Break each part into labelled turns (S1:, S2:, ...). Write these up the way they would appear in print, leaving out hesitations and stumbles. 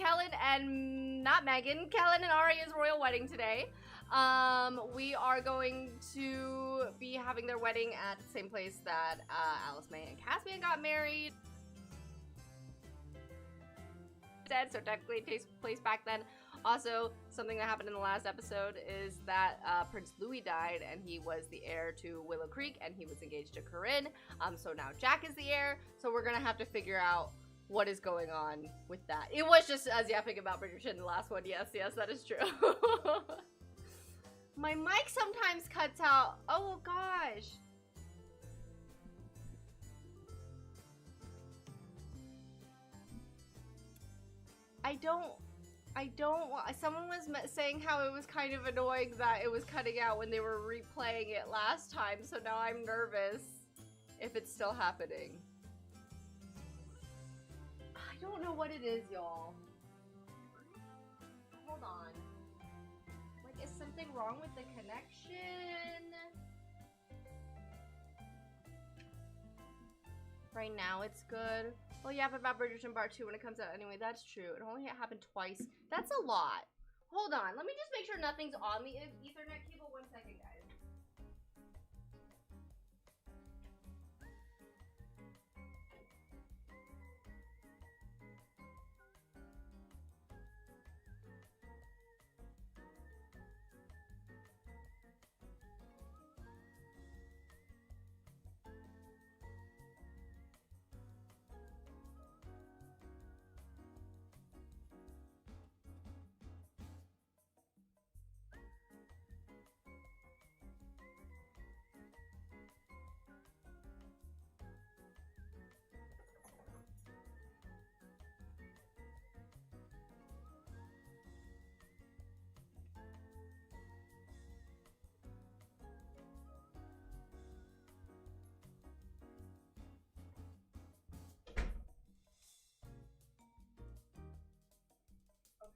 S1: Kellan and not Megan, Kellan and Aria's royal wedding today. We are going to be having their wedding at the same place that Alice May and Caspian got married. So technically it takes place back then. Also, something that happened in the last episode is that Prince Louis died and he was the heir to Willow Creek and he was engaged to Corinne. So now Jack is the heir. So we're gonna have to figure out what is going on with that. It was just us yapping about Bridgerton in the last one. Yes, that is true. My mic sometimes cuts out. Oh gosh. Someone was saying how it was kind of annoying that it was cutting out when they were replaying it last time, so now I'm nervous if it's still happening. I don't know what it is, y'all. Hold on. Like, is something wrong with the connection? Right now it's good. Well, yeah, but about Bridgerton Part 2 when it comes out anyway. That's true. It only happened twice. That's a lot. Hold on. Let me just make sure nothing's on the Ethernet cable. 1 second, guys.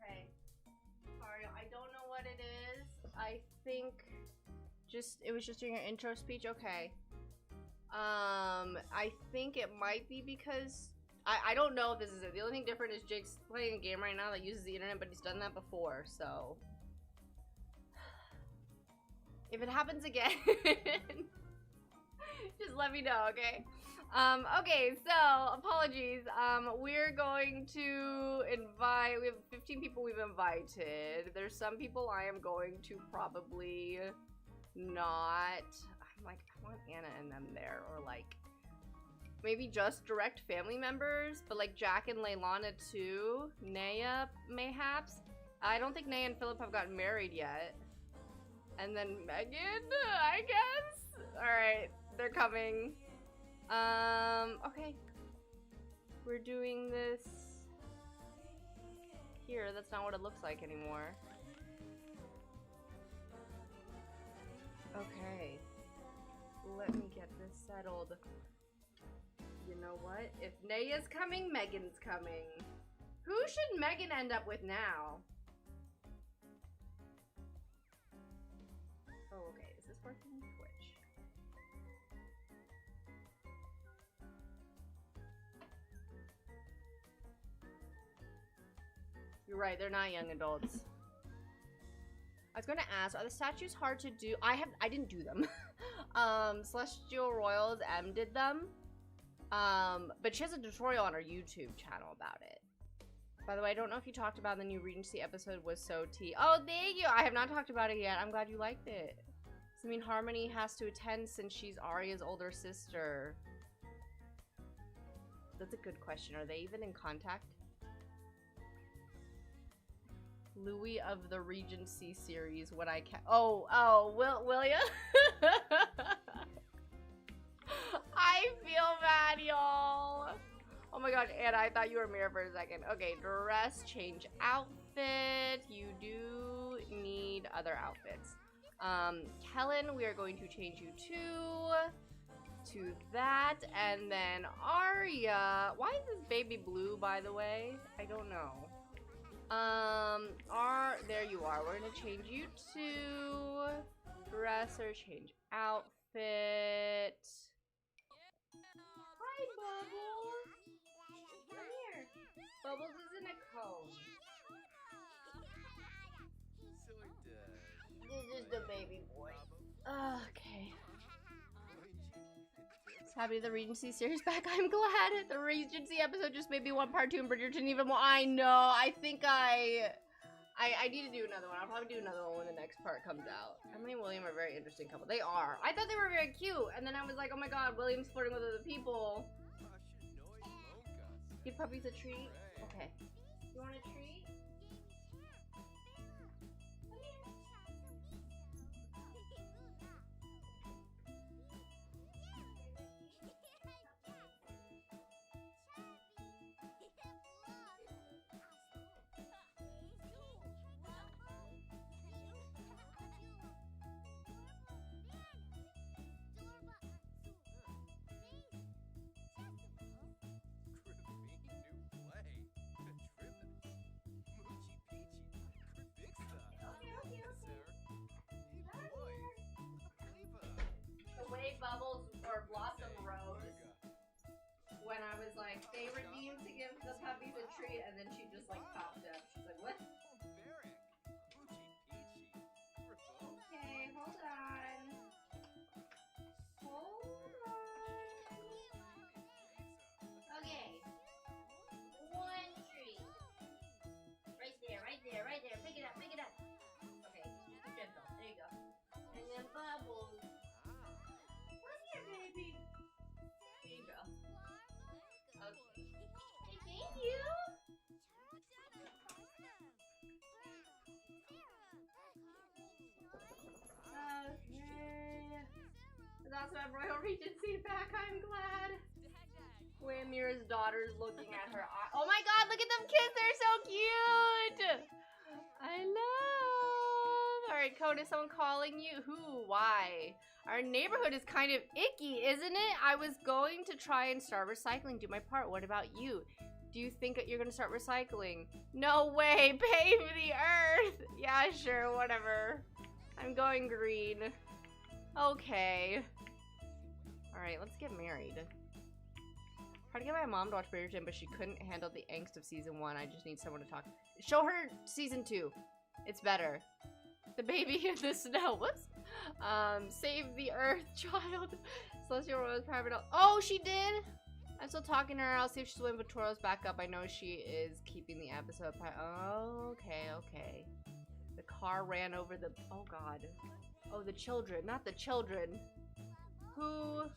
S1: Okay. Sorry, I don't know what it is. I think it was just doing an intro speech. Okay. I think it might be because I don't know if this is it. The only thing different is Jake's playing a game right now that uses the internet, but he's done that before, so if it happens again, just let me know, okay? Okay, so apologies. We're going to invite, we have 15 people we've invited. There's some people I am going to probably not. I'm like, I want Anna and them there, or like maybe just direct family members, but like Jack and Leilana too. Naya, mayhaps. I don't think Naya and Philip have gotten married yet. And then Megan, I guess. All right, they're coming. Okay. We're doing this here. That's not what it looks like anymore. Okay. Let me get this settled. You know what? If Naya's coming, Megan's coming. Who should Megan end up with now? Oh, okay. Is this working? Twitch. You're right, they're not young adults. I was gonna ask, are the statues hard to do? I didn't do them. Celestial Royals M did them. But she has a tutorial on her YouTube channel about it. By the way, I don't know if you talked about the new Regency episode was so tea. Oh, thank you! I have not talked about it yet. I'm glad you liked it. Does it mean Harmony has to attend since she's Aria's older sister? That's a good question. Are they even in contact? Louis of the Regency series. When I can. Oh, will ya? I feel bad, y'all. Oh my god, Anna, I thought you were Mira for a second. Okay, dress, change outfit. You do need other outfits. Kellan, we are going to change you to that. And then Aria. Why is this baby blue, by the way? I don't know. There you are. We're gonna change you to dresser, change outfit. Hi, Bubbles. Come here. Bubbles is in a cone. This is the baby boy. Okay. Happy the Regency series back. I'm glad. The Regency episode just made me want part 2 and Bridgerton even more. I know. I think I need to do another one. I'll probably do another one when the next part comes out. Emily and William are a very interesting couple. They are. I thought they were very cute. And then I was like, oh my god, William's flirting with other people. Give puppies a treat? Okay. You want a treat? Bubbles or Blossom rose when I was like, they redeemed to give the puppies a treat, and then she just like popped up. She's like, what? Okay, hold on. Hold on. Okay. One treat. Right there, right there, right there. Pick it up, pick it up. Okay, gentle. There you go. And then Bubbles. Baby. There you go. Okay. Hey, thank you. Okay. There's also a Royal Regency back. I'm glad. Wamira's daughter's looking at her eye. Oh my god, look at them kids. They're so cute. I love. Alright, Coda, someone calling you? Who? Why? Our neighborhood is kind of icky, isn't it? I was going to try and start recycling, do my part. What about you? Do you think that you're gonna start recycling? No way, pave the earth! Yeah, sure, whatever. I'm going green. Okay. Alright, let's get married. Tried to get my mom to watch Bridgerton, but she couldn't handle the angst of season 1. I just need someone to talk. Show her season 2. It's better. The baby in the snow. Whoops. Save the earth, child. Celestial Rose private. Oh, she did? I'm still talking to her. I'll see if she's willing to put Toro's back up. I know she is keeping the episode. Oh, okay, okay. The car ran over the... Oh, God. Oh, the children. Not the children. Who?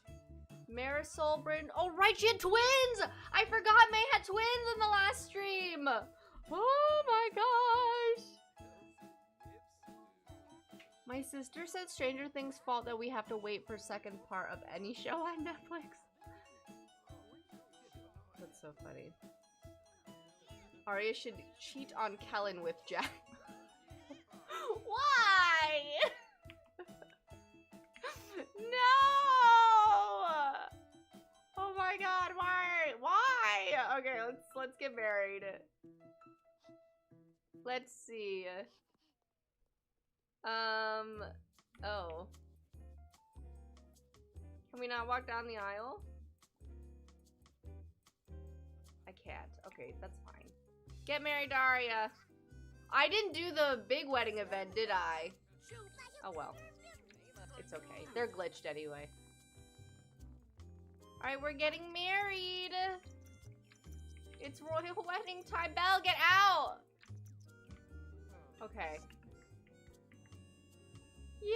S1: Marisol, Bryn. Oh, right, she had twins! I forgot May had twins in the last stream! Oh, my gosh! My sister said Stranger Things' fault that we have to wait for second part of any show on Netflix. That's so funny. Aria should cheat on Kellan with Jack. Why? No! Oh my god, why? Why? Okay, let's get married. Let's see. Oh. Can we not walk down the aisle? I can't. Okay, that's fine. Get married, Aria. I didn't do the big wedding event, did I? Oh well. It's okay. They're glitched anyway. Alright, we're getting married. It's royal wedding time. Belle, get out! Okay. Yay!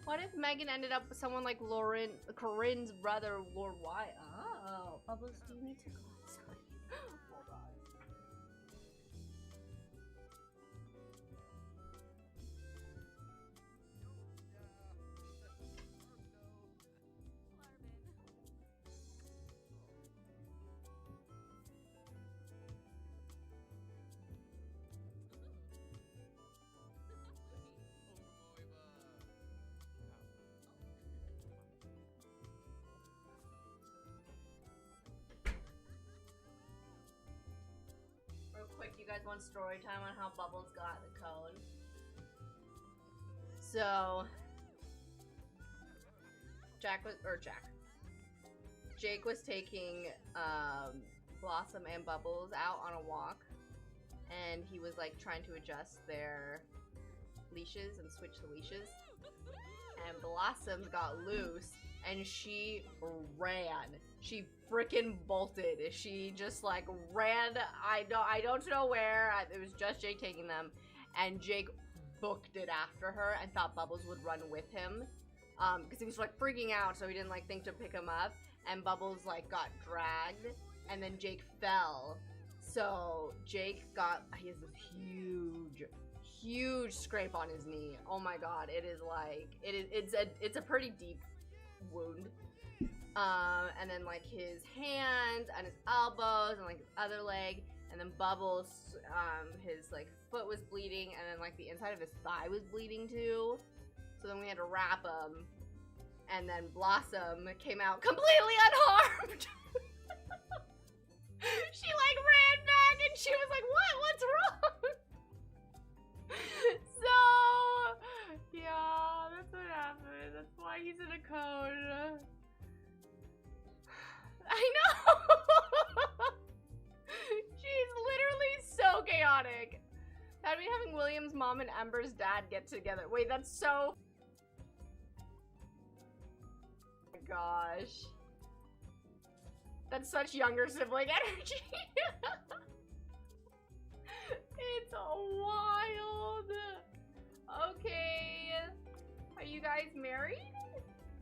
S1: What if Megan ended up with someone like Corinne's brother, Lord Wyatt? Oh, Bubbles, do you need to go outside? Hold on. Quick, you guys want story time on how Bubbles got the cone? So, Jake was taking Blossom and Bubbles out on a walk, and he was like trying to adjust their leashes and switch the leashes. And Blossoms got loose and she ran. She freaking bolted. She just like ran. I don't know where. It was just Jake taking them, and Jake booked it after her and thought Bubbles would run with him, because he was like freaking out, so he didn't like think to pick him up. And Bubbles like got dragged, and then Jake fell. So Jake he has this huge scrape on his knee. Oh my god, it is like it's a pretty deep wound. And then like his hands and his elbows and like his other leg, and then Bubbles, his like foot was bleeding, and then like the inside of his thigh was bleeding too. So then we had to wrap him, and then Blossom came out completely unharmed. She like ran back and she was like, what's wrong? So yeah, that's what happened. That's why he's in a cone. I know. She's literally so chaotic. That'd be having William's mom and Ember's dad get together. Wait, that's so... Oh my gosh. That's such younger sibling energy. It's wild. Okay. Are you guys married?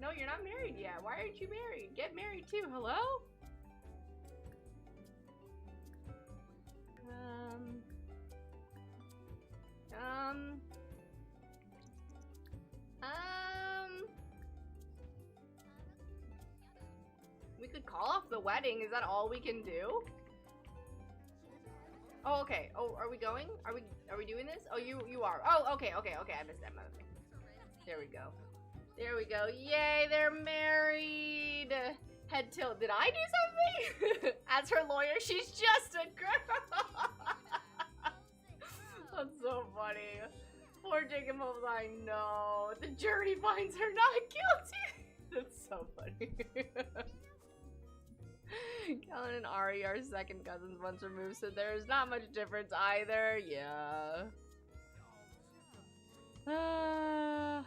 S1: No, you're not married yet. Why aren't you married? Get married too. Hello? We could call off the wedding. Is that all we can do? Oh, okay. Oh, are we going? Are we doing this? Oh, you are. Oh, okay. I missed that. There we go. There we go. Yay, they're married. Head tilt. Did I do something? As her lawyer, she's just a girl. That's so funny. Poor Jacob Holmes, I know. The jury finds her not guilty. That's so funny. Kellan and Aria are second cousins once removed, so there's not much difference either. Yeah.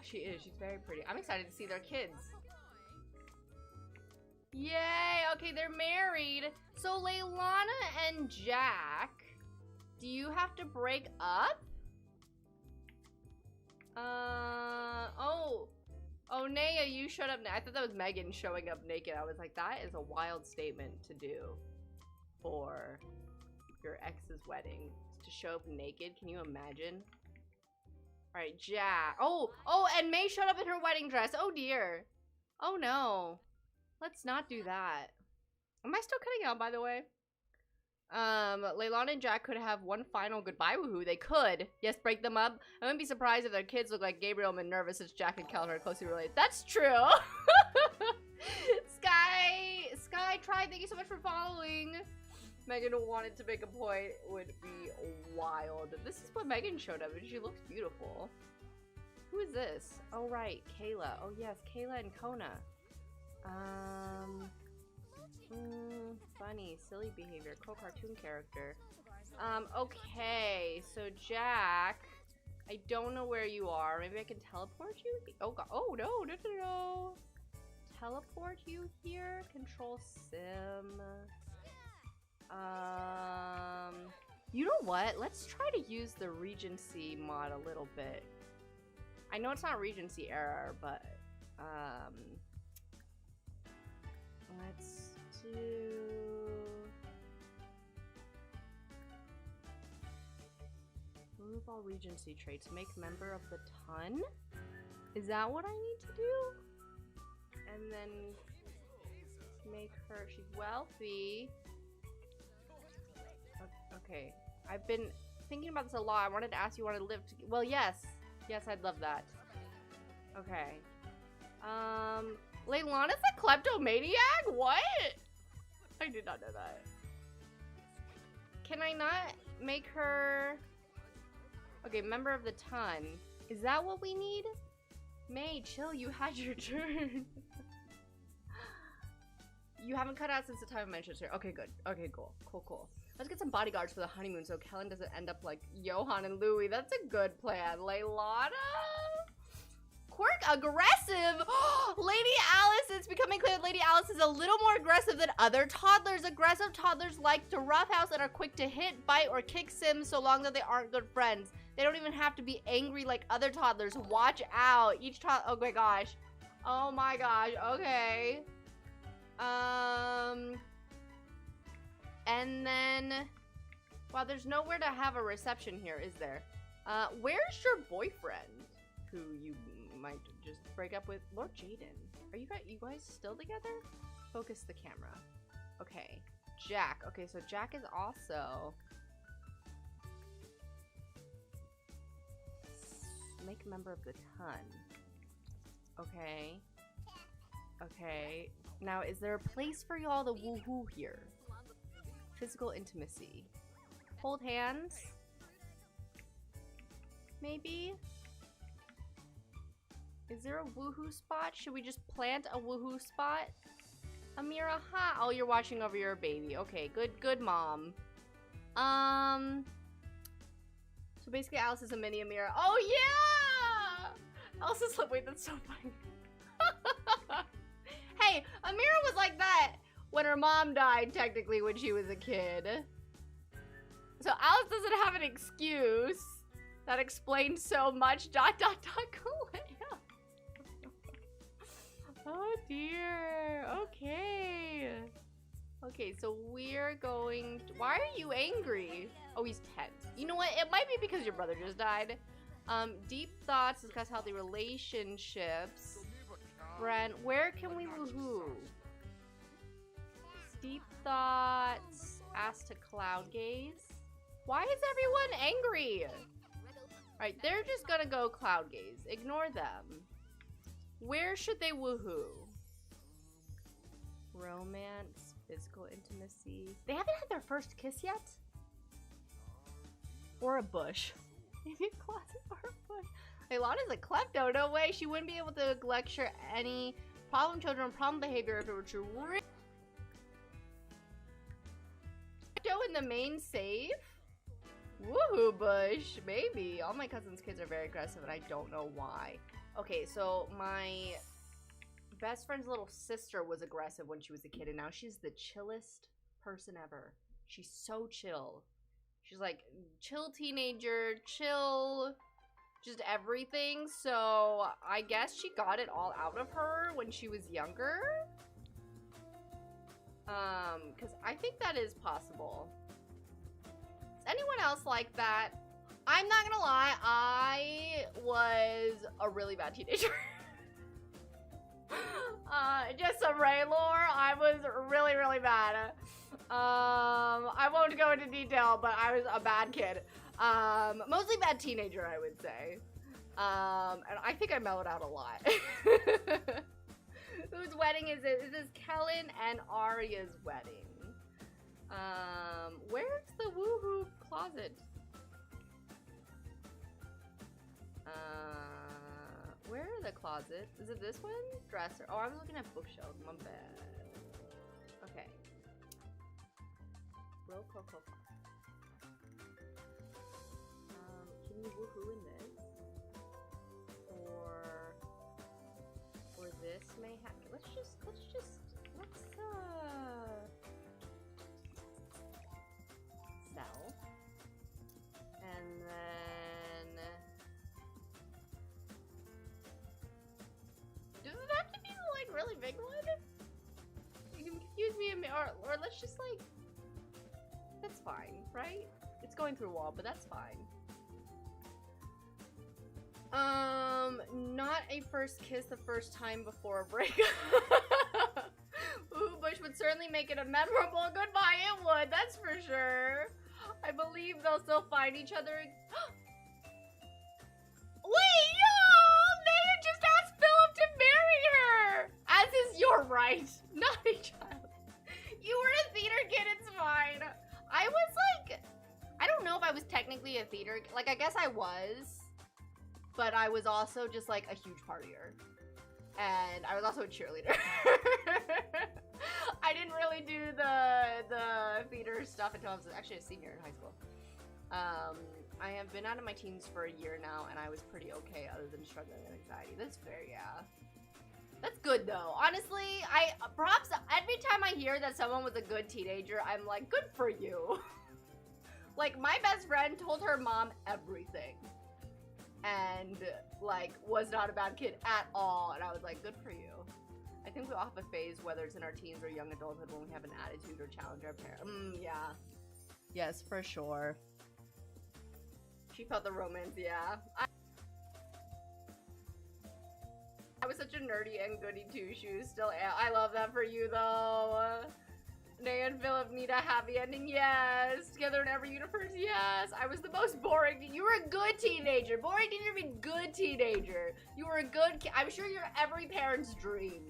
S1: She is. She's very pretty. I'm excited to see their kids. Yay! Okay, they're married. So Leilana and Jack, do you have to break up? Oh, Naya, you showed up. I thought that was Megan showing up naked. I was like, that is a wild statement to do for your ex's wedding. To show up naked. Can you imagine? All right, Jack. Oh, and May showed up in her wedding dress. Oh dear. Oh no. Let's not do that. Am I still cutting out, by the way? Leilana and Jack could have one final goodbye. Woohoo, they could. Yes, break them up. I wouldn't be surprised if their kids look like Gabriel and Minerva, since Jack and Kellan are closely related. That's true. Sky tried. Thank you so much for following. Megan wanted to make a point. Would be wild. This is what Megan showed up, and she looks beautiful. Who is this? Oh, right. Kayla. Oh, yes. Kayla and Kona. Funny, silly behavior, cartoon character. Okay, so Jack, I don't know where you are. Maybe I can teleport you? Oh god, oh no. Teleport you here? Control sim. You know what? Let's try to use the Regency mod a little bit. I know it's not Regency era, but, let's do... Remove all Regency traits. Make member of the ton? Is that what I need to do? And then make her... She's wealthy. Okay. I've been thinking about this a lot. I wanted to ask you want to live... Well, yes. Yes, I'd love that. Okay. Leilana's a kleptomaniac? What? I did not know that. Can I not make her... Okay, member of the ton. Is that what we need? May, chill, you had your turn. You haven't cut out since the time of Manchester. Okay, good. Okay, cool. Cool. Let's get some bodyguards for the honeymoon so Kellan doesn't end up like Johan and Louis. That's a good plan. Leilana? Quirk aggressive. Lady Alice, it's becoming clear that Lady Alice is a little more aggressive than other toddlers. Aggressive toddlers like to roughhouse and are quick to hit, bite, or kick Sims so long that they aren't good friends. They don't even have to be angry like other toddlers. Watch out. Each toddler, oh my gosh. Oh my gosh, okay. And then, wow, there's nowhere to have a reception here, is there? Where's your boyfriend? Who you might just break up with? Lord Jaden. Are you guys still together? Focus the camera. Okay. Jack. Okay, so Jack is also... Make a member of the ton. Okay. Okay. Now, is there a place for y'all to woohoo here? Physical intimacy. Hold hands? Maybe? Is there a woohoo spot? Should we just plant a woohoo spot? Amira, ha! Oh, you're watching over your baby. Okay, good mom. So basically Alice is a mini Amira. Oh yeah! Alice is like, wait, that's so funny. Hey, Amira was like that when her mom died, technically, when she was a kid. So Alice doesn't have an excuse. That explains so much. ... Kalea. Oh dear. Okay. Okay, so we're going to... Why are you angry? Oh, he's tense. You know what? It might be because your brother just died. Deep thoughts, discuss healthy relationships. Brent, where can we woohoo? Deep thoughts, ask to cloud gaze. Why is everyone angry? Alright, they're just gonna go cloud gaze. Ignore them. Where should they woohoo? Romance, physical intimacy. They haven't had their first kiss yet? Or a bush. Maybe a closet or a bush. Leilana's a klepto, no way. She wouldn't be able to lecture any problem children or problem behavior if it were true. Klepto in the main safe? Woohoo bush, maybe. All my cousin's kids are very aggressive and I don't know why. Okay, so my best friend's little sister was aggressive when she was a kid and now she's the chillest person ever. She's so chill. She's like chill teenager, chill, just everything. So I guess she got it all out of her when she was younger. Because I think that is possible. Is anyone else like that? I'm not gonna lie, I was a really bad teenager. Just some Ray lore, I was really, really bad. I won't go into detail, but I was a bad kid. Mostly bad teenager, I would say. And I think I mellowed out a lot. Whose wedding is it? This is Kellan and Aria's wedding. Where's the woohoo closet? Where are the closets? Is it this one? Dresser. Oh, I was looking at bookshelves. My bad. Okay. Rococo. Can you woohoo in this? Or this may have. Let's sell. And then does it have to be like really big one? You can confuse me or let's just like, that's fine, right? It's going through a wall, but that's fine. Not a first kiss the first time before a breakup. Ooh, Bush would certainly make it a memorable goodbye. It would, that's for sure. I believe they'll still find each other. Wait, yo! They had just asked Philip to marry her! As is your right, not a child. You were a theater kid, it's fine. I was like, I don't know if I was technically a theater, like I guess I was. But I was also just like a huge partier. And I was also a cheerleader. I didn't really do the theater stuff until I was actually a senior in high school. I have been out of my teens for a year now, and I was pretty okay other than struggling with anxiety. That's fair, yeah. That's good though. Honestly, perhaps every time I hear that someone was a good teenager, I'm like, good for you. Like, my best friend told her mom everything. And, like, was not a bad kid at all. And I was like, good for you. I think we all have a phase, whether it's in our teens or young adulthood, when we have an attitude or challenge our parents. Yeah. Yes, for sure. She felt the romance, yeah. I was such a nerdy and goody too. She was still. I love that for you though. Nay and Philip need a happy ending. Yes. Together in every universe. Yes. I was the most boring. You were a good teenager. Boring teenager mean good teenager. You were a good. I'm sure you're every parent's dream.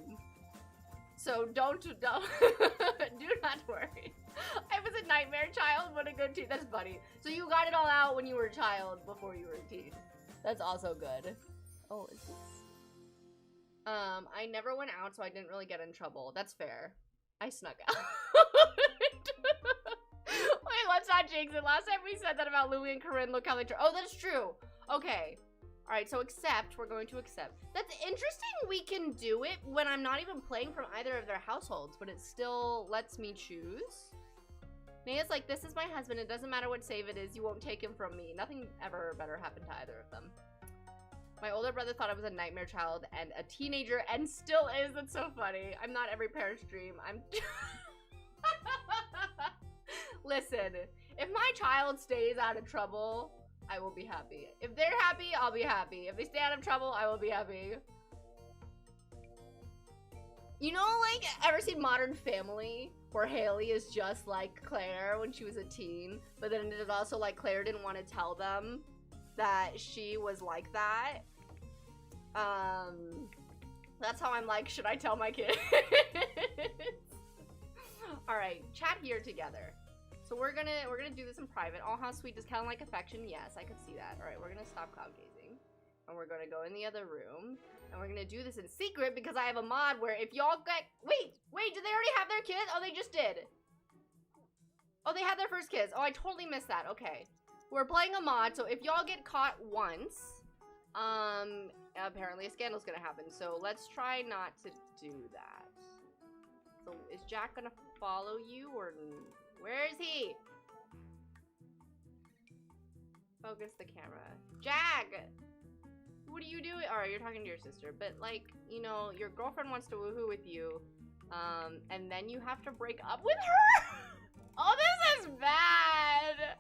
S1: So don't do not worry. I was a nightmare child, but a good teen. That's funny. So you got it all out when you were a child before you were a teen. That's also good. Oh, is this? I never went out, so I didn't really get in trouble. That's fair. I snuck out. Wait, let's not jinx it. Last time we said that about Louis and Corinne. Look how they oh, that's true. Okay. Alright, so accept. We're going to accept. That's interesting we can do it when I'm not even playing from either of their households, but it still lets me choose. Naya's like, this is my husband. It doesn't matter what save it is. You won't take him from me. Nothing ever better happened to either of them. My older brother thought I was a nightmare child and a teenager and still is. That's so funny. I'm not every parent's dream. I'm... Listen, if my child stays out of trouble, I will be happy. If they're happy, I'll be happy. If they stay out of trouble, I will be happy. You know, like, ever seen Modern Family? Where Haley is just like Claire when she was a teen, but then it is also like Claire didn't want to tell them that she was like that. That's how I'm like, should I tell my kids? Alright, chat here together. So we're gonna do this in private. Oh, how sweet. Does Kellan like affection? Yes, I could see that. Alright, we're gonna stop cloud gazing. And we're gonna go in the other room. And we're gonna do this in secret because I have a mod where if y'all get wait, did they already have their kids? Oh, they just did. Oh, they had their first kids. Oh, I totally missed that. Okay. We're playing a mod, so if y'all get caught once, apparently a scandal's gonna happen. So let's try not to do that. So is Jack gonna follow you or where is he? Focus the camera. Jack! What are you doing? Alright, you're talking to your sister, but like, you know, your girlfriend wants to woohoo with you, and then you have to break up with her? Oh, this is bad!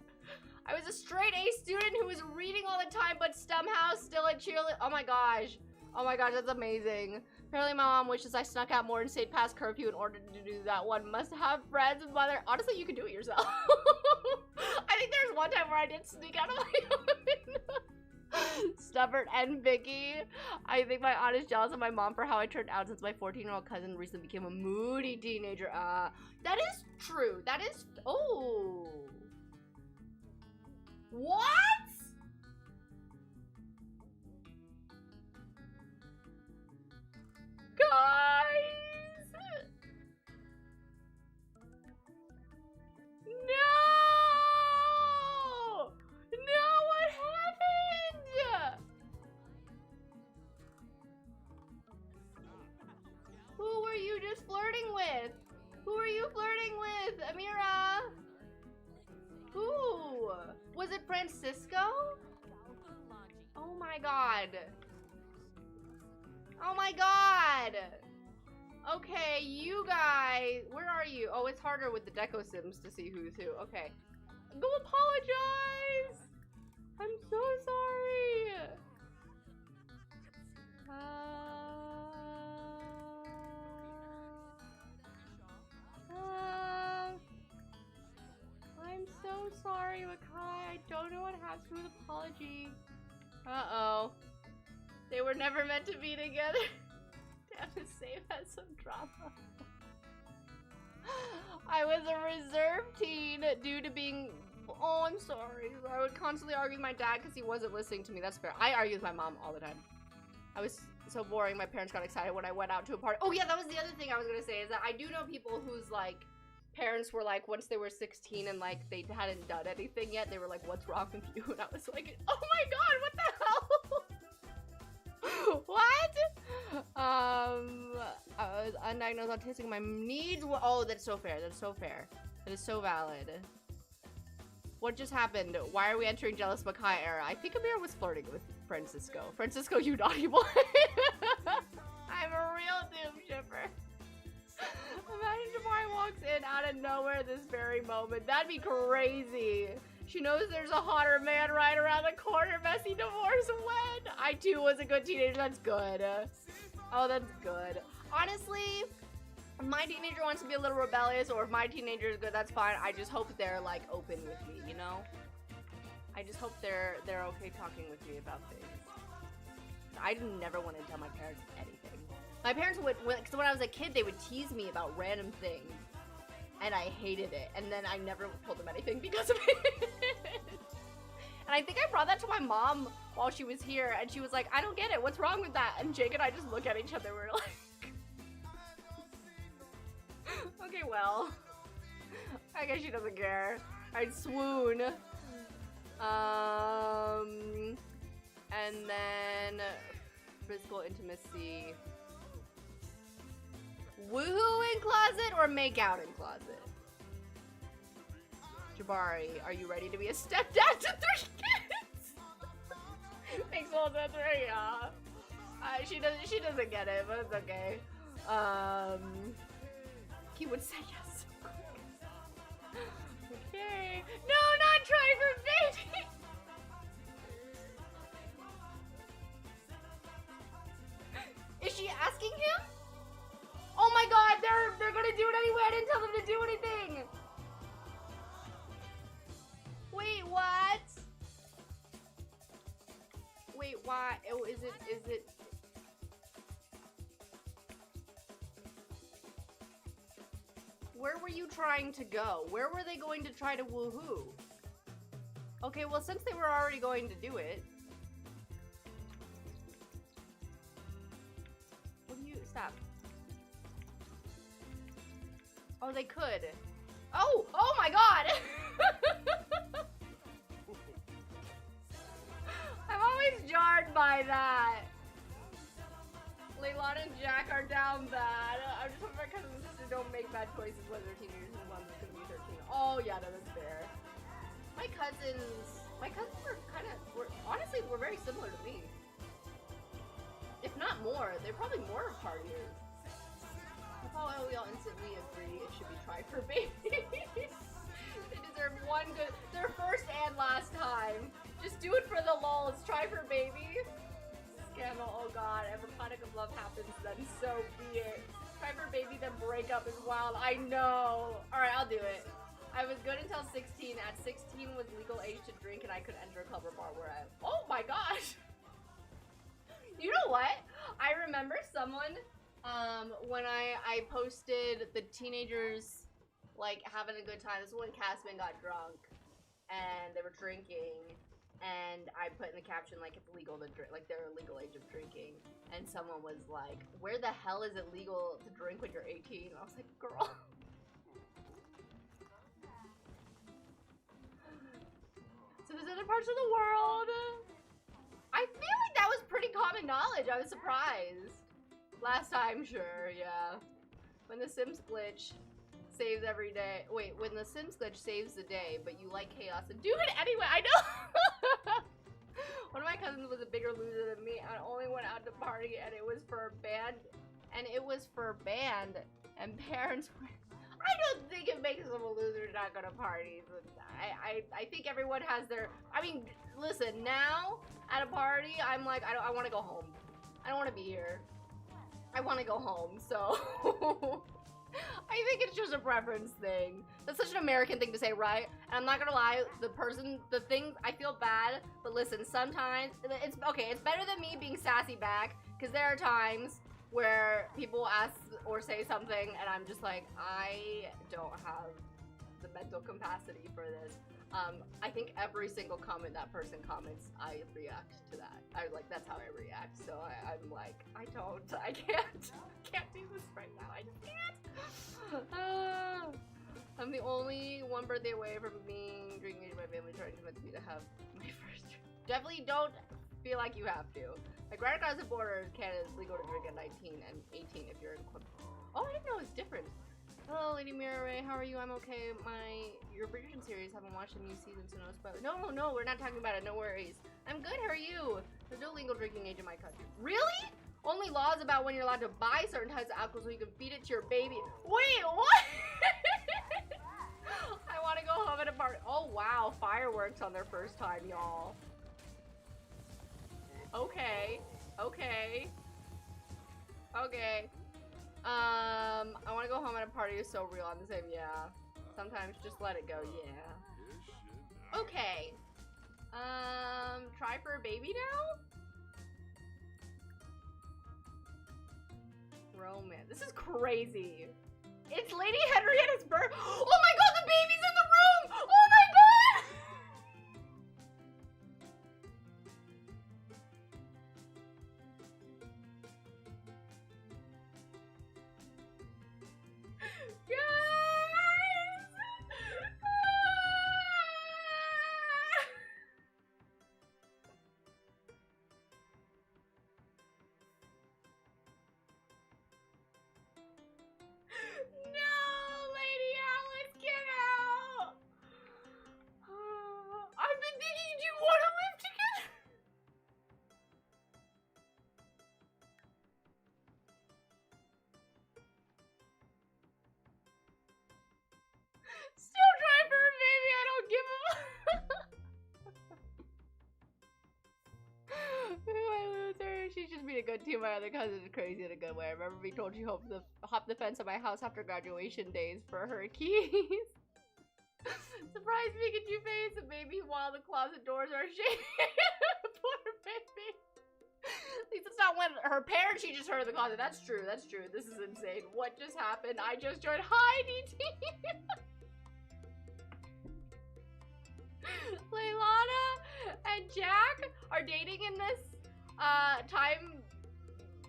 S1: I was a straight A student who was reading all the time, but somehow still at cheerleading. Oh my gosh. Oh my gosh, that's amazing. Apparently my mom wishes I snuck out more and stayed past curfew in order to do that. One must have friends and mother. Honestly, you can do it yourself. I think there was one time where I did sneak out of my own. Stubborn and Vicky. I think my aunt is jealous of my mom for how I turned out since my 14-year-old cousin recently became a moody teenager. That is true. That is... Oh. What? Guys! No! No, what happened? Who were you just flirting with? Who were you flirting with, Amira? Who? Was it Francisco? Oh my god. Oh my god. Okay, you guys. Where are you? Oh, it's harder with the deco sims to see who's who. Okay. Go apologize. I'm so sorry. I'm so sorry, Makai. I don't know what happened with apology. Uh-oh. They were never meant to be together. Damn, this save has some drama. I was a reserve teen due to being... Oh, I'm sorry. I would constantly argue with my dad because he wasn't listening to me. That's fair. I argue with my mom all the time. so boring. My parents got excited when I went out to a party. Oh yeah, that was the other thing I was gonna say, is that I do know people whose like parents were like, once they were 16 and like they hadn't done anything yet, they were like, what's wrong with you? And I was like, oh my god, what the hell? What? I was undiagnosed autistic. My needs were, oh, that's so fair. That's so fair. That is so valid. What just happened? Why are we entering Jealous Makai era? I think Amir was flirting with Francisco. Francisco, you naughty boy. I'm a real doom shipper. Imagine Jabari walks in out of nowhere this very moment. That'd be crazy. She knows there's a hotter man right around the corner. Messy divorce when? I too was a good teenager. That's good. Oh, that's good. Honestly, if my teenager wants to be a little rebellious, or if my teenager is good, that's fine. I just hope they're like open with me, you know? I just hope they're okay talking with me about things. I never want to tell my parents anything. My parents would, because when I was a kid, they would tease me about random things, and I hated it. And then I never told them anything because of it. And I think I brought that to my mom while she was here, and she was like, I don't get it. What's wrong with that? And Jake and I just look at each other. We're like, okay, well, I guess she doesn't care. I'd swoon. And then physical intimacy. Woohoo in closet or make out in closet? Jabari, are you ready to be a stepdad to 3 kids? Makes all sense, right? Yeah. She doesn't get it, but it's okay. He would say yes. Okay. No, not trying for baby. Is she asking him? Oh my god, they're gonna do it anyway. I didn't tell them to do anything. Wait, what? Wait, why? Oh, is it? Where were you trying to go? Where were they going to try to woohoo? Okay, well, since they were already going to do it. What do you, stop. Oh, they could. Oh my god! I'm always jarred by that. Leilani and Jack are down bad. I'm just hoping my cousin and sister don't make bad choices when they're teenagers and one's gonna be 13. Oh yeah, no, that's fair. My cousins were honestly, were very similar to me. If not more, they're probably more partiers. I thought we all instantly agree it should be tried for babies. They deserve one good, their first and last time. Just do it for the lulz. Try for baby. Scandal, oh god, if a panic of love happens, then so be it. Try for baby, then break up is wild. I know. Alright, I'll do it. I was good until 16. At 16 was legal age to drink, and I could enter a club or bar where I... Oh my gosh! You know what? I remember someone, when I posted the teenagers, like, having a good time. This is when Casman got drunk, and they were drinking. And I put in the caption, like, it's legal to drink, like, they're legal age of drinking. And someone was like, where the hell is it legal to drink when you're 18? And I was like, girl. So there's other parts of the world. I feel like that was pretty common knowledge. I was surprised. Last time, sure, yeah. When the Sims glitch saves every day. Wait, when the Sims glitch saves the day, but you like chaos and do it anyway. I know. One of my cousins was a bigger loser than me. I only went out to party, and it was for a band. And parents were. I don't think it makes them a loser to not go to parties. I think everyone has their. I mean, listen. Now at a party, I'm like, I want to go home. I don't want to be here. I want to go home. So. I think it's just a preference thing. That's such an American thing to say, right? And I'm not gonna lie, the thing, I feel bad, but listen, sometimes, it's, okay, it's better than me being sassy back, because there are times where people ask or say something, and I'm just like, I don't have the mental capacity for this. I think every single comment that person comments, I react to that. That's how I react. So I'm like, I can't do this right now. I just can't. I'm the only one birthday away from being drinking age of my family trying to convince me to have my first drink. Definitely don't feel like you have to. Like, right across the border, Canada's legal to drink at 19 and 18 if you're in Quebec. Oh, I didn't know it's different. Hello, Lady Mirai, how are you? I'm okay. Your Bridgerton series, haven't watched a new season, so no spoiler. No, we're not talking about it, no worries. I'm good, how are you? There's no legal drinking age in my country. Really? Only laws about when you're allowed to buy certain types of alcohol so you can feed it to your baby. Wait, what? I want to go home at a party. Oh, wow, fireworks on their first time, y'all. Okay. I want to go home at a party is so real. I'm the same, yeah. Sometimes just let it go, yeah. Okay. Try for a baby now? Romance. This is crazy. It's Lady Henrietta's birth. Oh my god, the baby's in the room! Oh my god! Guys! No, Lady Alice, get out! I've been thinking, do you want to live together? Still try for a baby, I don't give a my loser. She's just being a good team. My other cousin is crazy in a good way. I remember being told she hopped the fence at my house after graduation days for her keys. Surprise Pikachu face, a baby while the closet doors are shaking. Poor baby. At least it's not when her parents, she just heard in the closet. That's true. This is insane. What just happened? I just joined. Hi, DT. Leilana and Jack are dating in this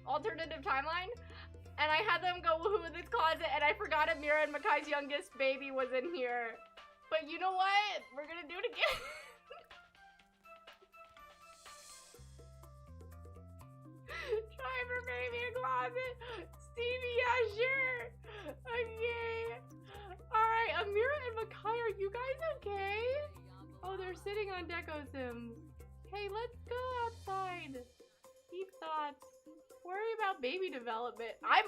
S1: alternative timeline, and I had them go woohoo in this closet, and I forgot Amira and Makai's youngest baby was in here. But you know what? We're gonna do it again. Try for baby in closet. Stevie, yeah, sure. Okay. Alright, Amira and Makai, are you guys okay? Oh, they're sitting on Deco Sims. Hey, let's go outside. Deep thoughts. Worry about baby development. I'm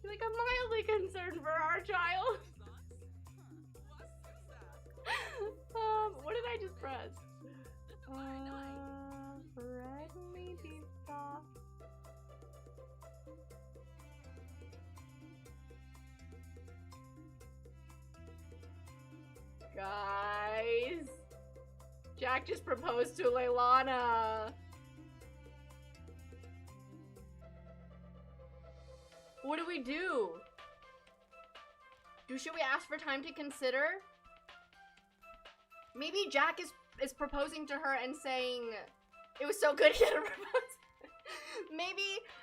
S1: like, I'm mildly concerned for our child. What did I just press? Friendly deep thought. Guys, Jack just proposed to Leilana. What do we do? Should we ask for time to consider? Maybe Jack is proposing to her and saying it was so good he had to propose.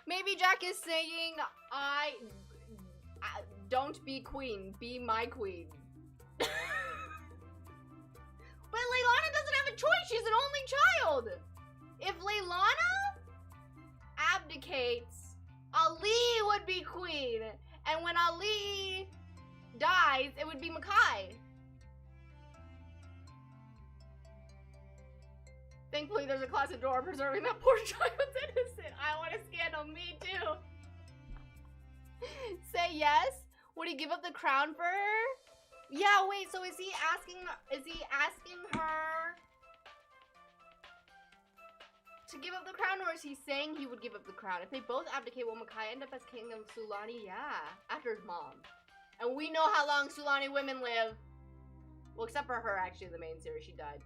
S1: maybe Jack is saying I don't be queen, be my queen. But Leilana doesn't have a choice. She's an only child. If Leilana abdicates, Ali would be queen. And when Ali dies, it would be Makai. Thankfully, there's a closet door preserving that poor child's innocent. I want a scandal. Me too. Say yes. Would he give up the crown for her? Yeah, wait, so is he asking her to give up the crown, or is he saying he would give up the crown? If they both abdicate, will Makai end up as king of Sulani? Yeah, after his mom. And we know how long Sulani women live. Well, except for her, actually, in the main series, she died.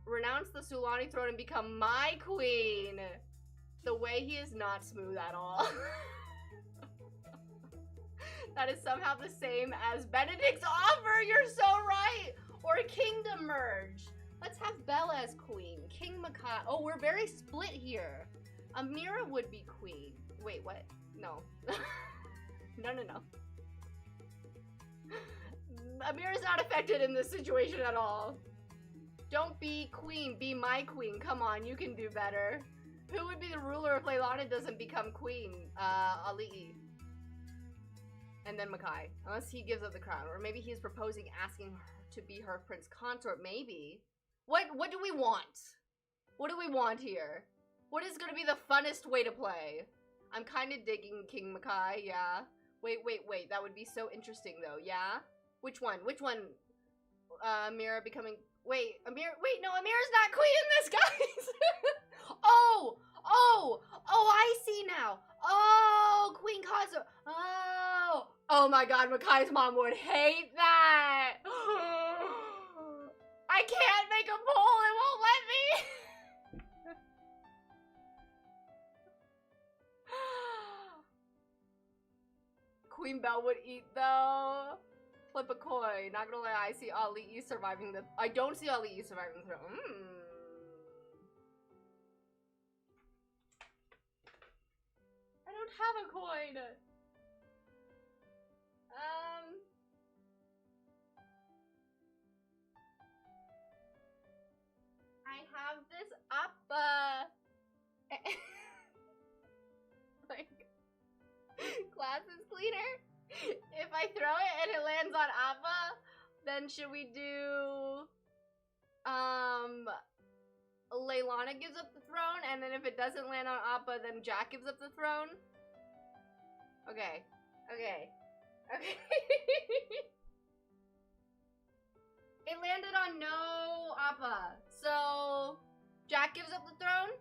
S1: Renounce the Sulani throne and become my queen. The way he is not smooth at all. That is somehow the same as Benedict's offer. You're so right. Or a kingdom merge. Let's have Bella as queen. King Makai. Oh, we're very split here. Amira would be queen. Wait, what? No. No. Amira's not affected in this situation at all. Don't be queen, be my queen. Come on, you can do better. Who would be the ruler if Leilani doesn't become queen? Ali. And then Makai. Unless he gives up the crown. Or maybe he's proposing asking her to be her prince consort. Maybe. What do we want? What do we want here? What is gonna be the funnest way to play? I'm kind of digging King Makai, yeah. Wait. That would be so interesting though, yeah? Which one? Amira becoming... Wait, no, Amira's not queen in this, guys! Oh, I see now. Oh, Queen Consort. Oh my god, Makai's mom would hate that. I can't make a poll, it won't let me. Queen Belle would eat though. Flip a coin. Not gonna lie, I see Ali surviving the... I don't see Ali surviving the throne. I don't have a coin. I have this up. Like, glasses cleaner. If I throw it and it lands on Appa, then should we do Leilani gives up the throne, and then if it doesn't land on Appa, then Jack gives up the throne? Okay. It landed on no Appa, so Jack gives up the throne?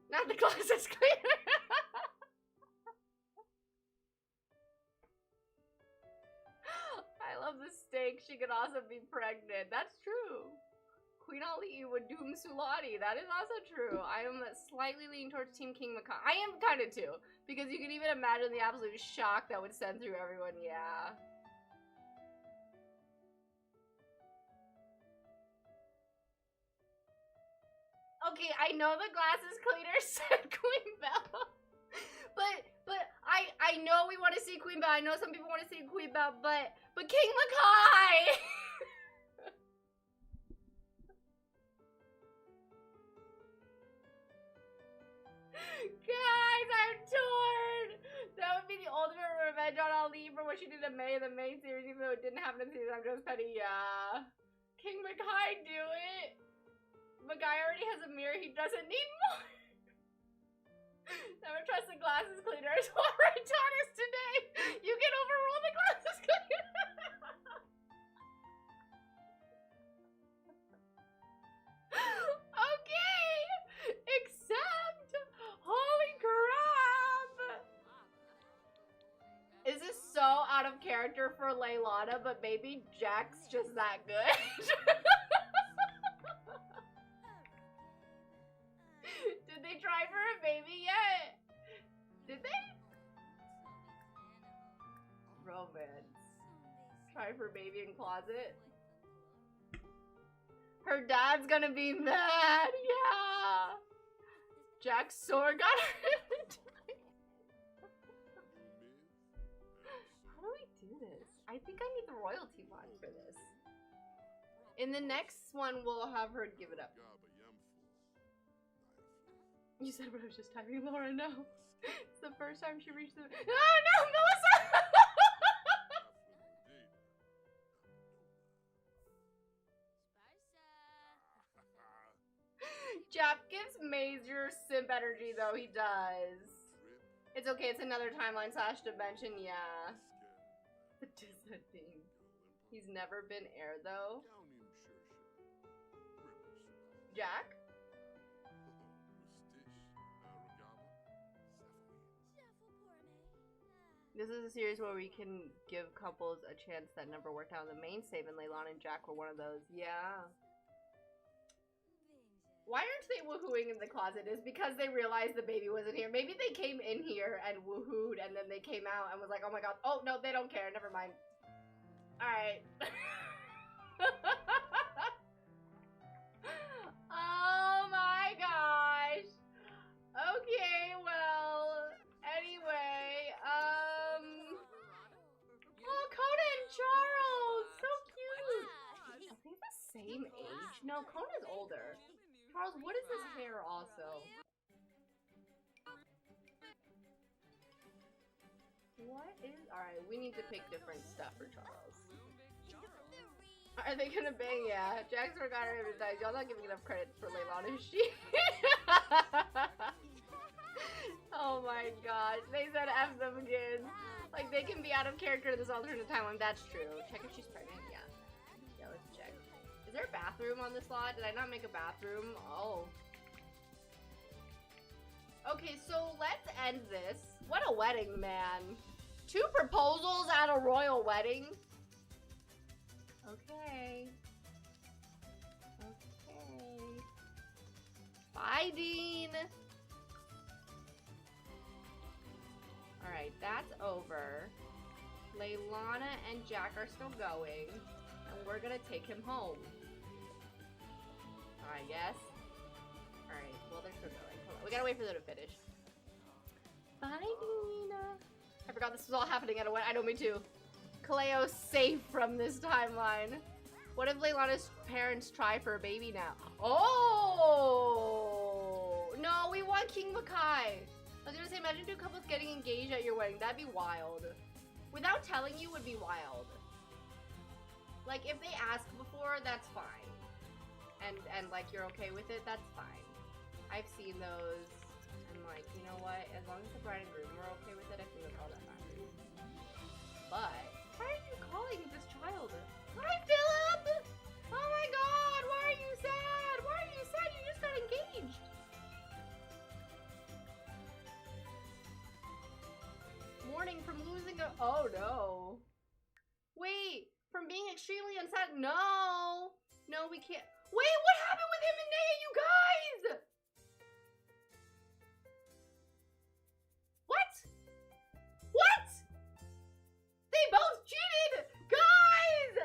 S1: Not the glasses cleaner. I love the steak. She could also be pregnant. That's true. Queen Ali would doom Sulani. That is also true. I am slightly leaning towards Team King Makai. I am kind of too. Because you can even imagine the absolute shock that would send through everyone. Yeah. Okay, I know the glasses cleaner said Queen Belle. But I know we want to see Queen Belle. I know some people want to see Queen Belle, but King Makai! Guys, I'm torn! That would be the ultimate revenge on Ali for what she did in May in the main series, even though it didn't happen in the season. I'm just petty, yeah. King Makai, do it! Makai already has a mirror, he doesn't need more! Never trust the glasses cleaner. It's already taught us today. You can overrule the glasses cleaner. Okay. Except, holy crap. Is this so out of character for Leilani, but maybe Jack's just that good? Did they try for a baby yet? Did they? Romance. Try for baby in closet. Her dad's gonna be mad. Yeah. Jack's sword got her. How do we do this? I think I need the royalty bond for this. In the next one, we'll have her give it up. You said what I was just typing, Laura, no. It's the first time she reached the... Oh no, Melissa! Jap gives major simp energy though, he does. It's okay, it's another timeline / dimension, yeah. The Disney thing. He's never been heir though. Jack? This is a series where we can give couples a chance that never worked out in the main save, and Leilani and Jack were one of those. Yeah. Why aren't they woohooing in the closet? Is because they realized the baby wasn't here. Maybe they came in here and woohooed and then they came out and was like, oh my god. Oh, no, they don't care. Never mind. Alright. Oh my gosh. Okay, well, anyway, oh, Kona and Charles, so cute. Are they the same age? No, Kona's older. Charles, what is his hair also? What is, alright, we need to pick different stuff for Charles. Are they gonna bang? Yeah. Jax forgot her hypnotized. Y'all not giving enough credit for Leilani, is she? Oh my gosh. They said F them again. Like, they can be out of character in this alternate timeline. That's true. Check if she's pregnant. Yeah. Yeah, let's check. Is there a bathroom on this lot? Did I not make a bathroom? Oh. Okay, so let's end this. What a wedding, man. 2 proposals at a royal wedding? Okay. Okay. Bye, Dean. Alright, that's over. Leilana and Jack are still going. And we're gonna take him home. I guess. Alright, well, they're still going. Hold on. We gotta wait for them to finish. Bye, Dean. I forgot this was all happening at a wedding. I know, me too. Kaleo's safe from this timeline. What if Leilana's parents try for a baby now? Oh! No, we want King Makai. I was gonna say, imagine 2 couples getting engaged at your wedding. That'd be wild. Without telling you would be wild. Like, if they ask before, that's fine. And like, you're okay with it, that's fine. I've seen those. And like, you know what? As long as the bride and groom are okay with it, I think that's all that matters. But why are you calling this child? Hi, Philip! Oh my god, why are you sad? Why are you sad? You just got engaged. Mourning from losing a... Oh no. Wait, from being extremely unsaid? No! No, we can't... Wait, what happened with him and Naya, you guys? What? What? They both cheated! Guys!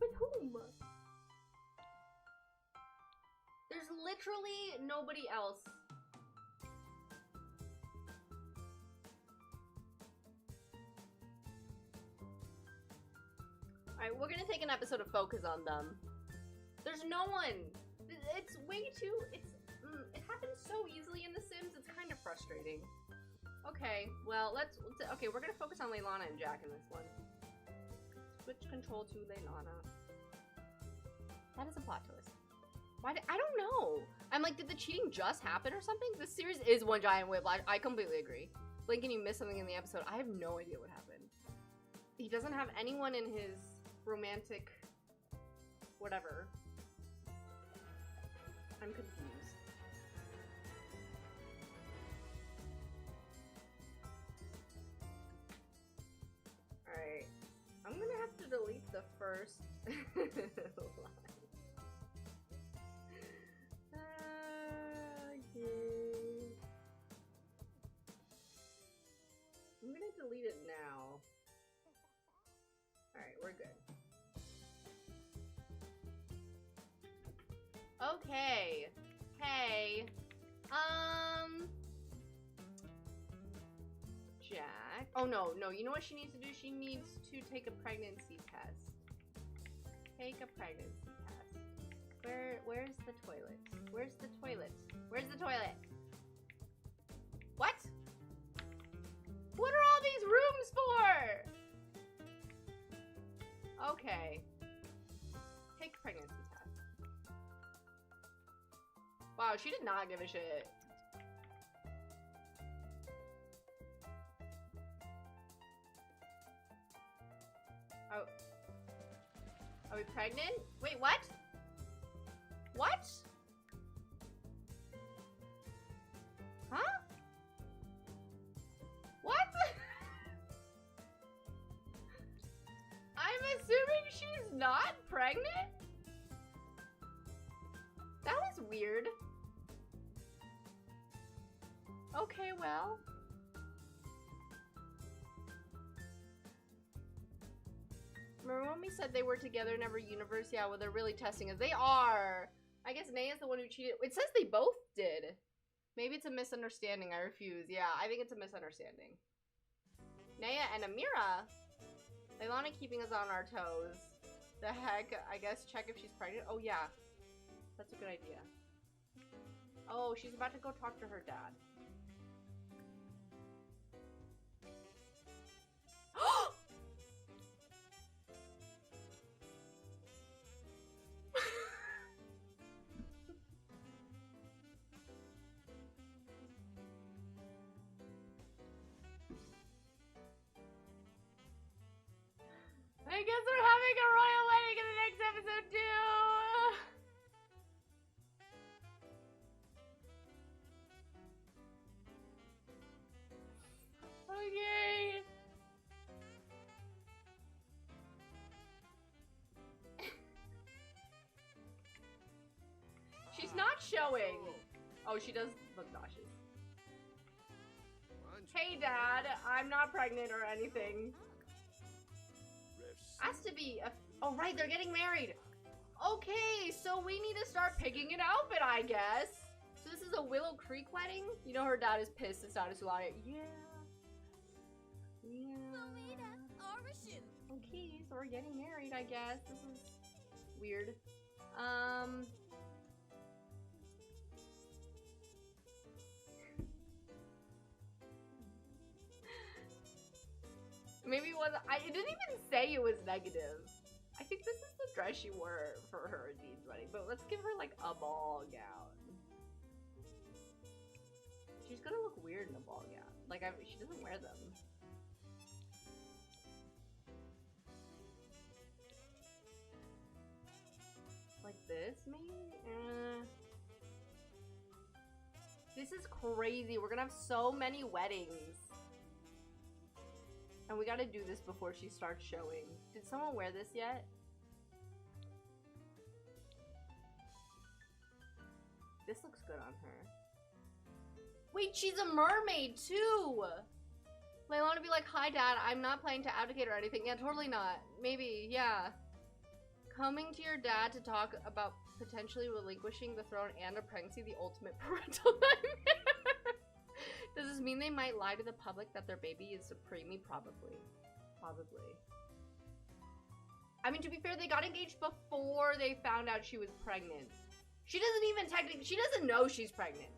S1: With whom? There's literally nobody else. Alright, we're gonna take an episode of Focus on them. There's no one! It's way too... it happens so easily in The Sims, it's kind of frustrating. Okay, well, okay, we're gonna focus on Leilana and Jack in this one. Switch control to Leilana. That is a plot twist. Why I don't know! I'm like, did the cheating just happen or something? This series is one giant whiplash. I completely agree. Lincoln, you missed something in the episode. I have no idea what happened. He doesn't have anyone in his romantic whatever. I'm confused. Alright. I'm gonna have to delete the first line. Okay. I'm gonna delete it now. Alright, we're good. Okay. Hey. Jack. Oh no, you know what she needs to do? She needs to take a pregnancy test. Take a pregnancy test. Where's the toilet? Where's the toilet? Where's the toilet? What? What are all these rooms for? Okay. Take a pregnancy test. Wow, she did not give a shit. Oh. Are we pregnant? Wait, what? What? Huh? What? I'm assuming she's not pregnant? That was weird. Okay, well. Remember when we said they were together in every universe? Yeah, well, they're really testing us. They are. I guess Naya's the one who cheated. It says they both did. Maybe it's a misunderstanding. I refuse. Yeah, I think it's a misunderstanding. Naya and Amira. Leilani keeping us on our toes. The heck? I guess check if she's pregnant. Oh, yeah. That's a good idea. Oh, she's about to go talk to her dad. I guess we're having a royal wedding in the next episode too. Okay. She's not showing. Oh, she does look nauseous. Hey, Dad. I'm not pregnant or anything. Has to be a... Oh, right, they're getting married. Okay, so we need to start picking an outfit, I guess. So this is a Willow Creek wedding? You know her dad is pissed it's not a Sulaya. Yeah. Okay, so we're getting married, I guess. This is weird. Maybe it was. It didn't even say it was negative. I think this is the dress she wore for her Dean's wedding, but let's give her like a ball gown. She's gonna look weird in a ball gown. Like she doesn't wear them. Like this, maybe? This is crazy. We're gonna have so many weddings. And we gotta do this before she starts showing. Did someone wear this yet? This looks good on her. Wait, she's a mermaid too! Leilani would be like, hi Dad, I'm not planning to abdicate or anything. Yeah, totally not. Maybe, yeah. Coming to your dad to talk about potentially relinquishing the throne and a pregnancy, the ultimate parental nightmare. Does this mean they might lie to the public that their baby is supreme? Probably. Probably. I mean, to be fair, they got engaged before they found out she was pregnant. She doesn't even technically, she doesn't know she's pregnant.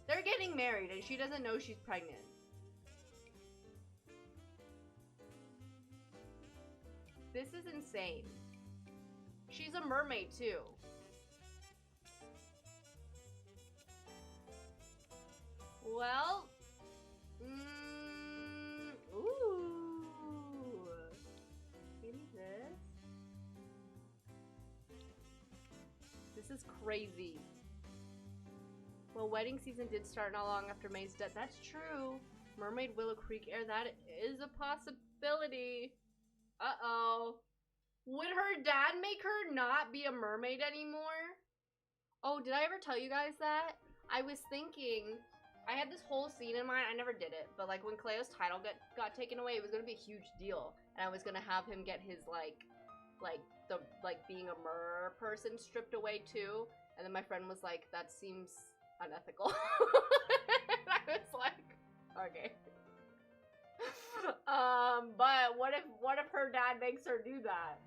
S1: They're getting married and she doesn't know she's pregnant. This is insane. She's a mermaid too. Well, ooh, give me this. This is crazy. Well, wedding season did start not long after May's death. That's true. Mermaid Willow Creek Air, that is a possibility. Uh-oh. Would her dad make her not be a mermaid anymore? Oh, did I ever tell you guys that? I was thinking... I had this whole scene in mind. I never did it, but like when Cleo's title got taken away, it was gonna be a huge deal, and I was gonna have him get his like being a mer person stripped away too. And then my friend was like, "That seems unethical." And I was like, "Okay." But what if her dad makes her do that?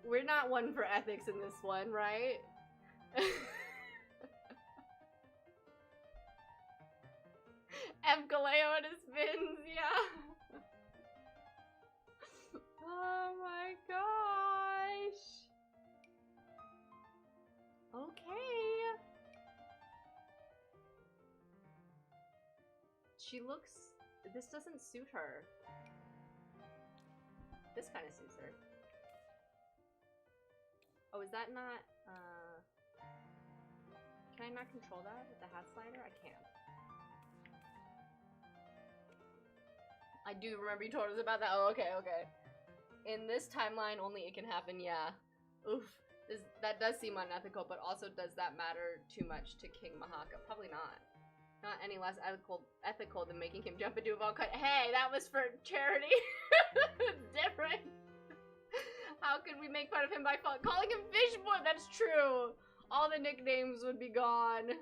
S1: We're not one for ethics in this one, right? F. Galeo and his fins, yeah. Oh my gosh. Okay. She looks... This doesn't suit her. This kind of suits her. Oh, is that not... Can I not control that with the hat slider? I can't. I do remember you told us about that. Oh, okay, okay. In this timeline, only it can happen, yeah. Oof. That does seem unethical, but also does that matter too much to King Mahaka? Probably not. Not any less ethical than making him jump into a volcano. Hey, that was for charity. It's different. How could we make fun of him by calling him Fishboy? That's true. All the nicknames would be gone.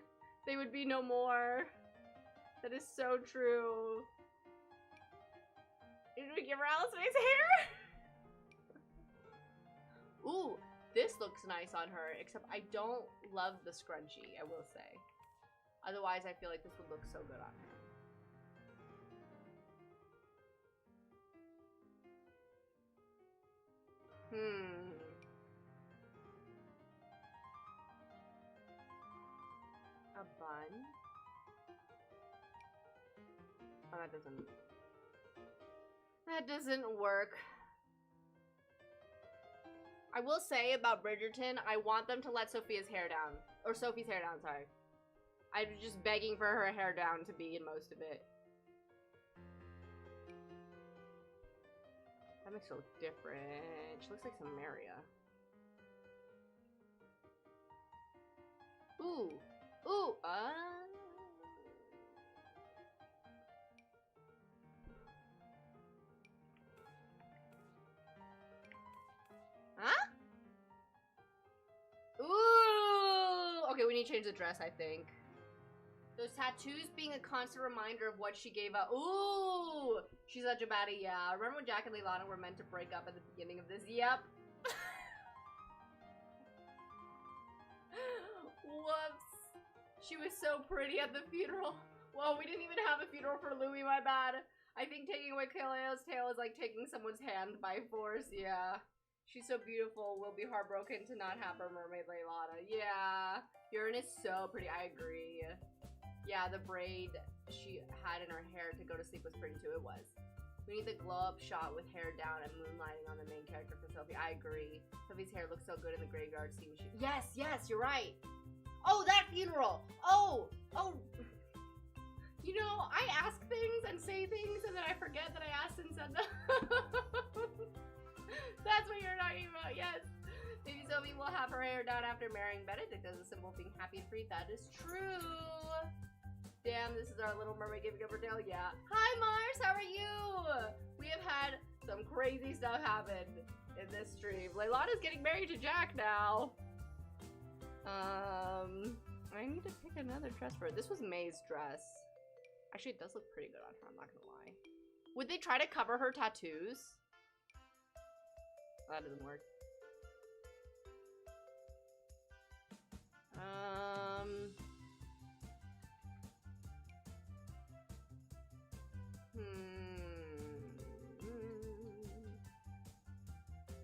S1: They would be no more. That is so true. Did we give her Alice May's hair? Ooh, this looks nice on her, except I don't love the scrunchie, I will say. Otherwise, I feel like this would look so good on her. A bun? Oh, that doesn't work. I will say about Bridgerton, I want them to let Sophia's hair down. Or Sophie's hair down, sorry. I'm just begging for her hair down to be in most of it. That makes her look different. She looks like some Aria. Ooh. Ooh. Huh? Ooh. Okay, we need to change the dress, I think. Those tattoos being a constant reminder of what she gave up. Ooh! She's such a baddie, yeah. Remember when Jack and Leilani were meant to break up at the beginning of this? Yep. Whoops. She was so pretty at the funeral. Well, we didn't even have a funeral for Louis, my bad. I think taking away Kaleo's tail is like taking someone's hand by force, yeah. She's so beautiful, we'll be heartbroken to not have her mermaid Leilani. Yeah. Uranus is so pretty, I agree. Yeah, the braid she had in her hair to go to sleep was pretty too. It was. We need the glow-up shot with hair down and moonlighting on the main character for Sophie. I agree. Sophie's hair looks so good in the graveyard scene. Yes, yes, you're right. Oh, that funeral. Oh. You know, I ask things and say things and then I forget that I asked and said them. That's what you're talking about, yes. Maybe Sophie will have her hair down after marrying Benedict as a symbol of being happy and free. That is true. Damn, this is our Little Mermaid giving up her tail. Yeah. Hi, Mars. How are you? We have had some crazy stuff happen in this stream. Leilani's getting married to Jack now. I need to pick another dress for her. This was May's dress. Actually, it does look pretty good on her. I'm not gonna lie. Would they try to cover her tattoos? That doesn't work.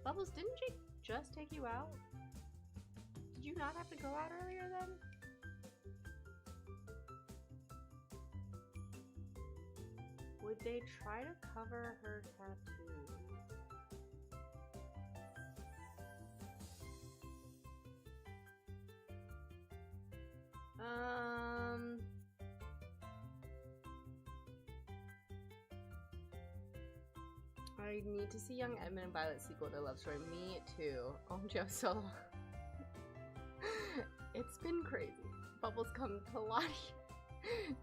S1: Bubbles, didn't Jake just take you out? Did you not have to go out earlier then? Would they try to cover her tattoos? I need to see Young Edmund and Violet sequel to their love story. Me too. Oh, Joe Solo. It's been crazy. Bubbles come to Lottie.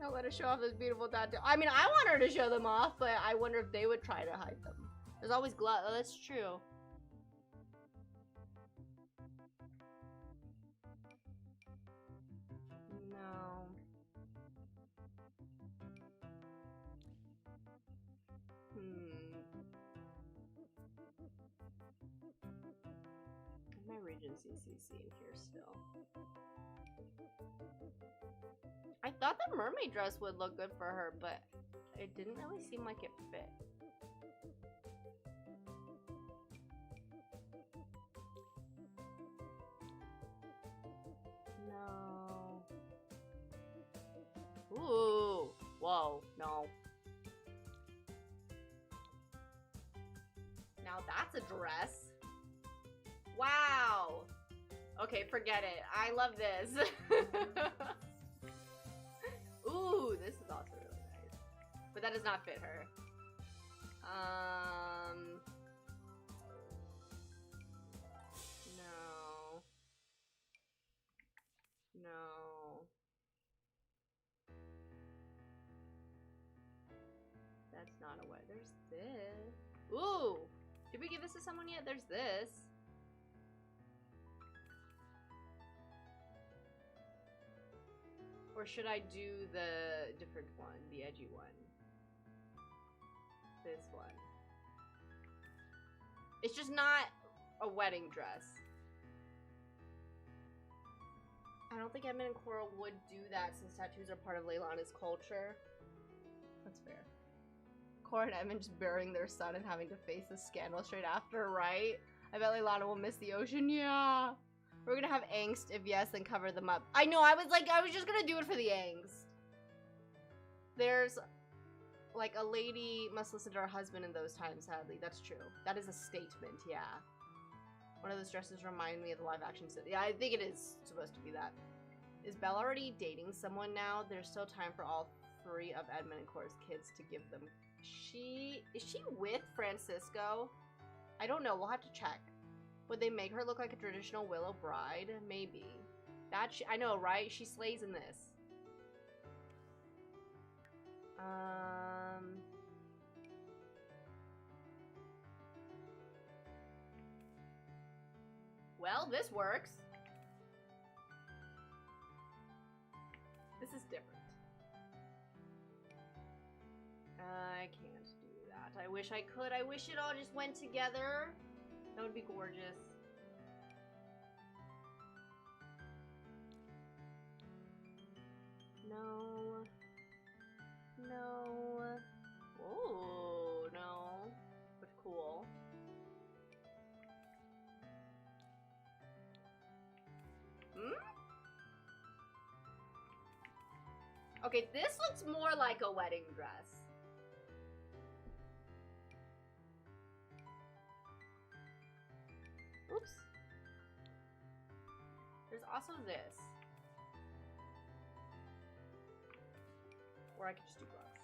S1: Now let her show off this beautiful tattoo. I mean, I want her to show them off, but I wonder if they would try to hide them. There's always gloves. Oh, that's true. No. My Regency CC in here still. I thought the mermaid dress would look good for her, but it didn't really seem like it fit. No. Ooh. Whoa. No. Now that's a dress. Wow. Okay, forget it. I love this. Ooh, this is also really nice. But that does not fit her. No. No. That's not a way. There's this. Ooh! Did we give this to someone yet? There's this. Or should I do the different one? The edgy one? This one. It's just not a wedding dress. I don't think Edmund and Cora would do that since tattoos are part of Leilana's culture. That's fair. Cora and Edmund just burying their son and having to face the scandal straight after, right? I bet Leilana will miss the ocean. Yeah. We're gonna have angst. If yes, then cover them up. I know, I was just gonna do it for the angst. There's, like, a lady must listen to her husband in those times, sadly. That's true. That is a statement, yeah. One of those dresses remind me of the live action set. Yeah, I think it is supposed to be that. Is Belle already dating someone now? There's still time for all three of Edmund and Cora's kids to give them. Is she with Francisco? I don't know. We'll have to check. Would they make her look like a traditional Willow bride? Maybe. I know, right? She slays in this. Well, this works. This is different. I can't do that. I wish I could. I wish it all just went together. That would be gorgeous. No. No. Oh, no. But cool. Hmm? Okay, this looks more like a wedding dress. Oops. There's also this. Or I could just do gloves.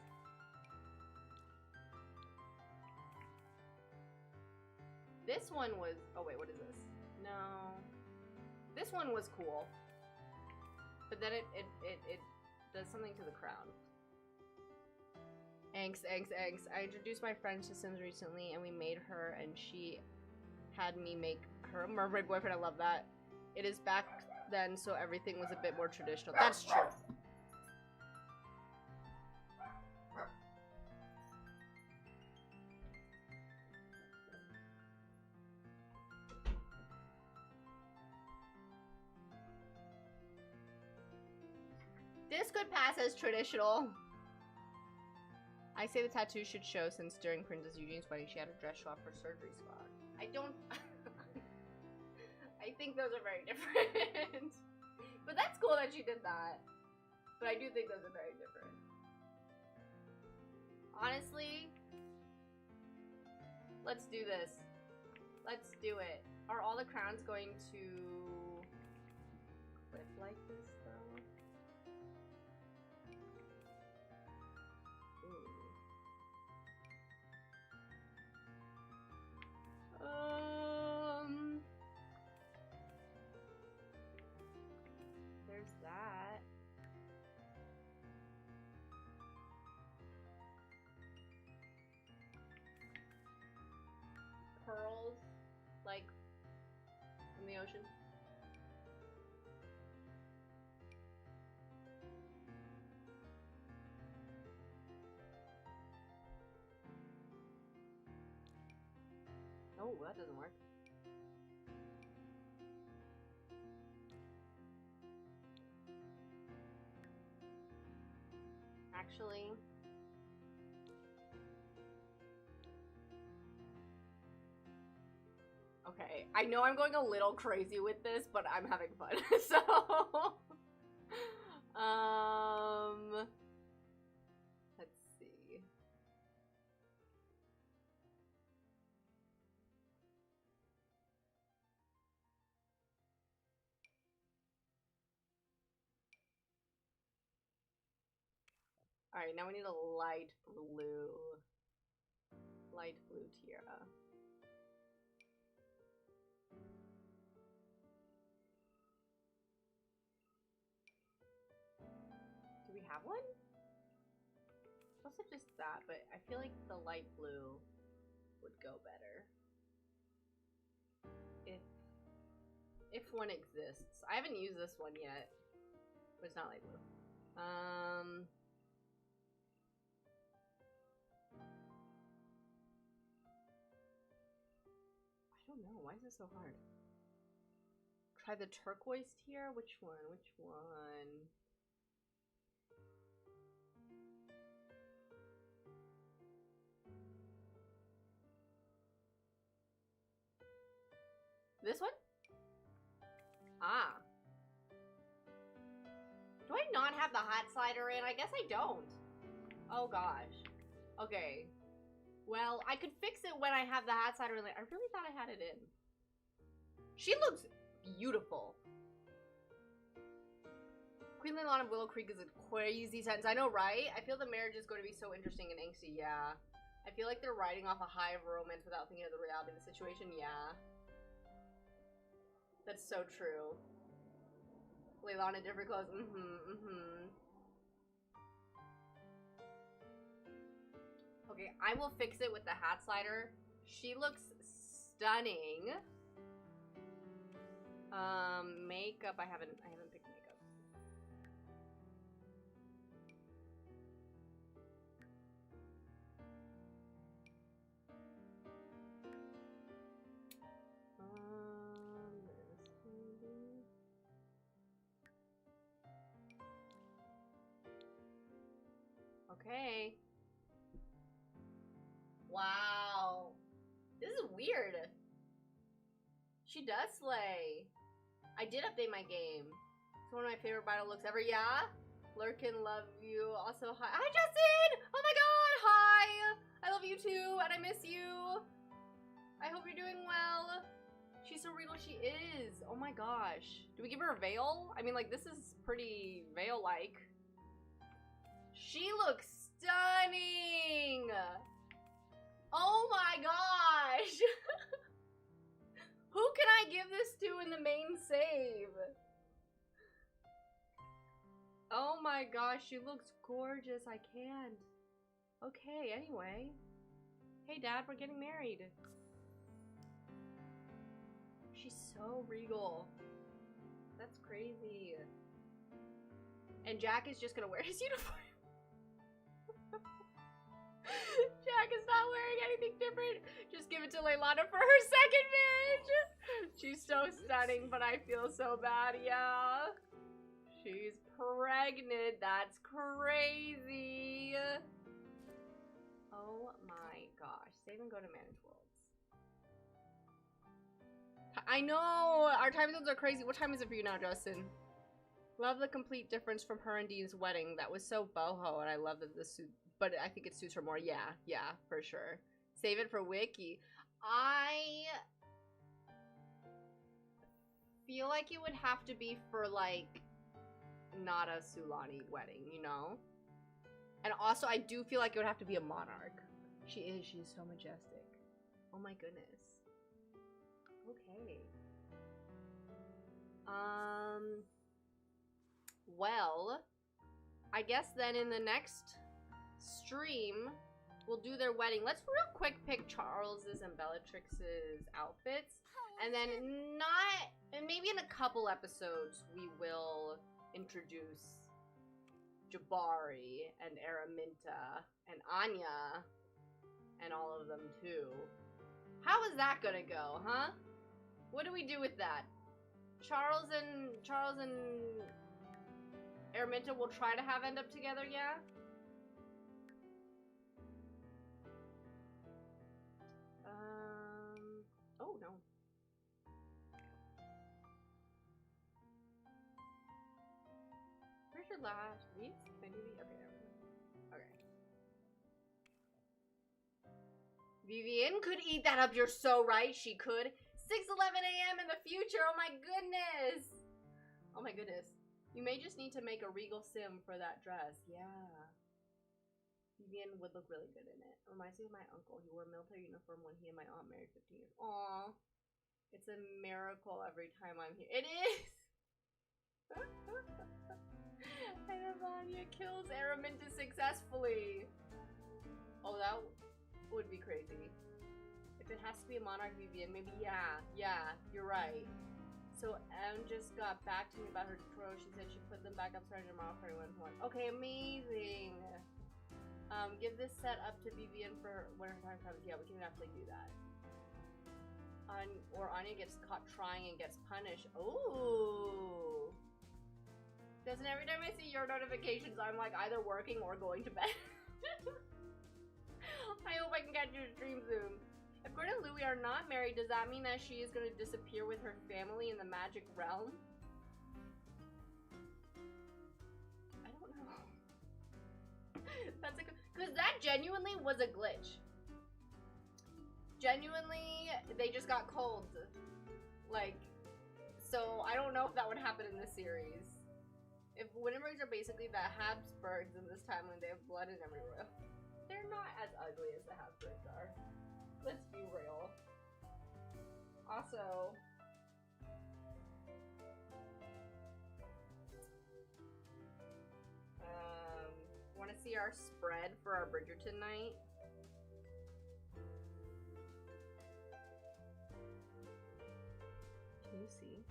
S1: This one was... Oh, wait, what is this? No. This one was cool. But then it does something to the crown. Angst, angst, angst. I introduced my friend to Sims recently, and we made her, and she had me make her a mermaid boyfriend. I love that. It is back then, so everything was a bit more traditional. That's true. This could pass as traditional. I say the tattoo should show since during Princess Eugene's wedding she had a dress show off her surgery spot. I don't... I think those are very different. But that's cool that she did that. But I do think those are very different. Honestly, let's do this. Let's do it. Are all the crowns going to clip like this though? There's that. Pearls, like, in the ocean. Oh, that doesn't work. Actually, okay, I know I'm going a little crazy with this, but I'm having fun. So, let's see. Alright, now we need a light blue. Light blue tiara. Do we have one? It's also just that, but I feel like the light blue would go better. If one exists. I haven't used this one yet. But it's not light blue. I don't know. Why is this so hard? Try the turquoise tier? Which one? Which one? This one? Ah. Do I not have the hot slider in? I guess I don't. Oh gosh. Okay. Well, I could fix it when I have the hat slider in. I really thought I had it in. She looks beautiful. Queen Leilani of Willow Creek is a crazy sentence. I know, right? I feel the marriage is going to be so interesting and angsty. Yeah. I feel like they're riding off a high of romance without thinking of the reality of the situation. Yeah. That's so true. Leilani, different clothes. Okay, I will fix it with the hat slider. She looks stunning. Makeup. I haven't picked makeup. Okay. Wow. This is weird. She does slay. I did update my game. It's one of my favorite bridal looks ever. Yeah? Lurkin, love you. Also, hi. Hi, Justin! Oh my god, hi! I love you too, and I miss you. I hope you're doing well. She's so regal, she is. Oh my gosh. Do we give her a veil? I mean, like, this is pretty veil-like. She looks stunning! Oh my gosh! Who can I give this to in the main save? Oh my gosh, she looks gorgeous. I can't. Okay, anyway. Hey Dad, we're getting married. She's so regal. That's crazy. And Jack is just gonna wear his uniform. Jack is not wearing anything different. Just give it to Leilani for her second marriage. She's so stunning, but I feel so bad. Yeah. She's pregnant. That's crazy. Oh my gosh. Save and go to Manage Worlds. I know. Our time zones are crazy. What time is it for you now, Justin? Love the complete difference from her and Dean's wedding. That was so boho, and I love that the suit. But I think it suits her more. Yeah, for sure. Save it for Wiki. I feel like it would have to be for, like, not a Sulani wedding, you know? And also, I do feel like it would have to be a monarch. She is. She's so majestic. Oh my goodness. Okay. Well, I guess then in the next stream, we'll do their wedding. Let's real quick pick Charles's and Bellatrix's outfits. And then maybe in a couple episodes, we will introduce Jabari and Araminta and Anya and all of them too. How is that gonna go, huh? What do we do with that? Charles and Araminta will try to have end up together, yeah? Oh no. Where's your last week? Okay, okay. Vivian could eat that up, you're so right, she could. 6:11 a.m. in the future, oh my goodness! Oh my goodness. You may just need to make a regal sim for that dress, yeah. Vivian would look really good in it. Reminds me of my uncle. He wore a military uniform when he and my aunt married 15 years. Aww. It's a miracle every time I'm here. It is! And Ivania kills Araminta successfully. Oh, that would be crazy. If it has to be a monarch Vivian, maybe yeah, you're right. So Em just got back to me about her throat. She said she put them back upstairs tomorrow for everyone who wants. Okay, amazing. Give this set up to Vivian for when her time comes. Yeah, we can definitely do that. Or Anya gets caught trying and gets punished. Ooh. Doesn't every time I see your notifications, I'm like either working or going to bed. I hope I can catch your stream soon. If Gwen and Louie are not married, does that mean that she is going to disappear with her family in the magic realm? I don't know. That's a because that genuinely was a glitch. Genuinely, they just got cold. Like, so I don't know if that would happen in this series. If Windenburgs are basically the Habsburgs in this timeline, they have blood in everywhere. They're not as ugly as the Habsburgs are. Let's be real. Also, want to see our spread for our Bridgerton night? Can you see?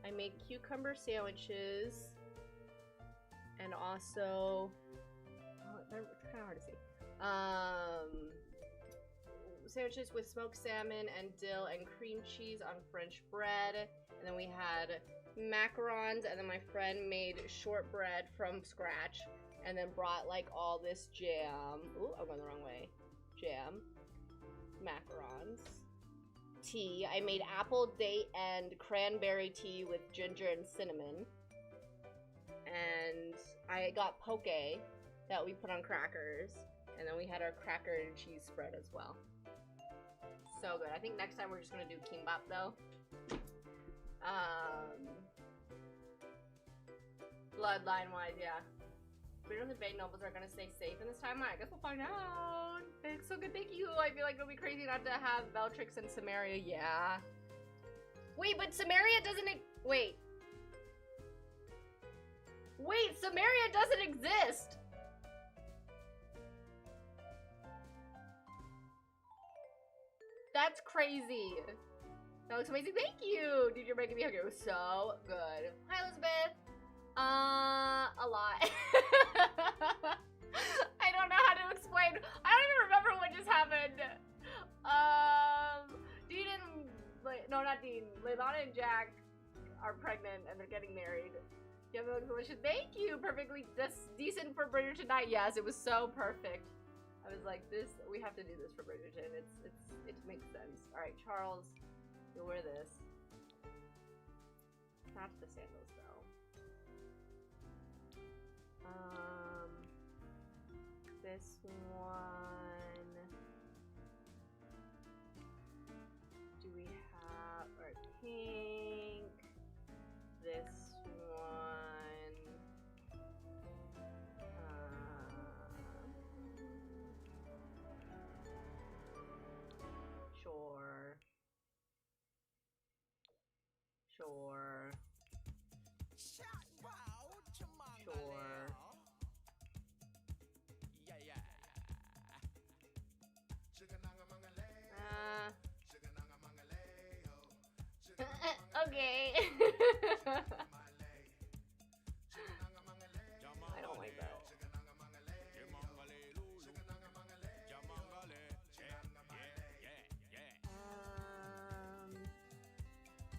S1: I made cucumber sandwiches and also they're kind of hard to see. Sandwiches with smoked salmon and dill and cream cheese on French bread, and then we had macarons, and then my friend made shortbread from scratch and then brought like all this jam. Ooh, I'm going the wrong way. Jam, macarons. Tea. I made apple, date, and cranberry tea with ginger and cinnamon. And I got poke that we put on crackers. And then we had our cracker and cheese spread as well. So good. I think next time we're just gonna do kimbap though. Bloodline wise, yeah. We don't think Bay Nobles are gonna stay safe in this timeline. I guess we'll find out. It's so good, thank you. I feel like it'll be crazy not to have Bellatrix and Samaria. Yeah. Wait, but Samaria doesn't. Wait. Wait, Samaria doesn't exist. That's crazy. That looks amazing. Thank you. Dude, you're making me hungry. It was so good. Hi, Elizabeth. A lot. I don't know how to explain. I don't even remember what just happened. Dean and no, not Dean. Leilani and Jack are pregnant and they're getting married. You have a delicious. Thank you. Perfectly decent for Bridgerton tonight. Yes, it was so perfect. I was like, this. We have to do this for Bridgerton. It makes sense. All right, Charles, you'll wear this. Not the sandals though. This one. Do we have our pink? This one. Sure. Sure. Sure. Okay. I don't like that.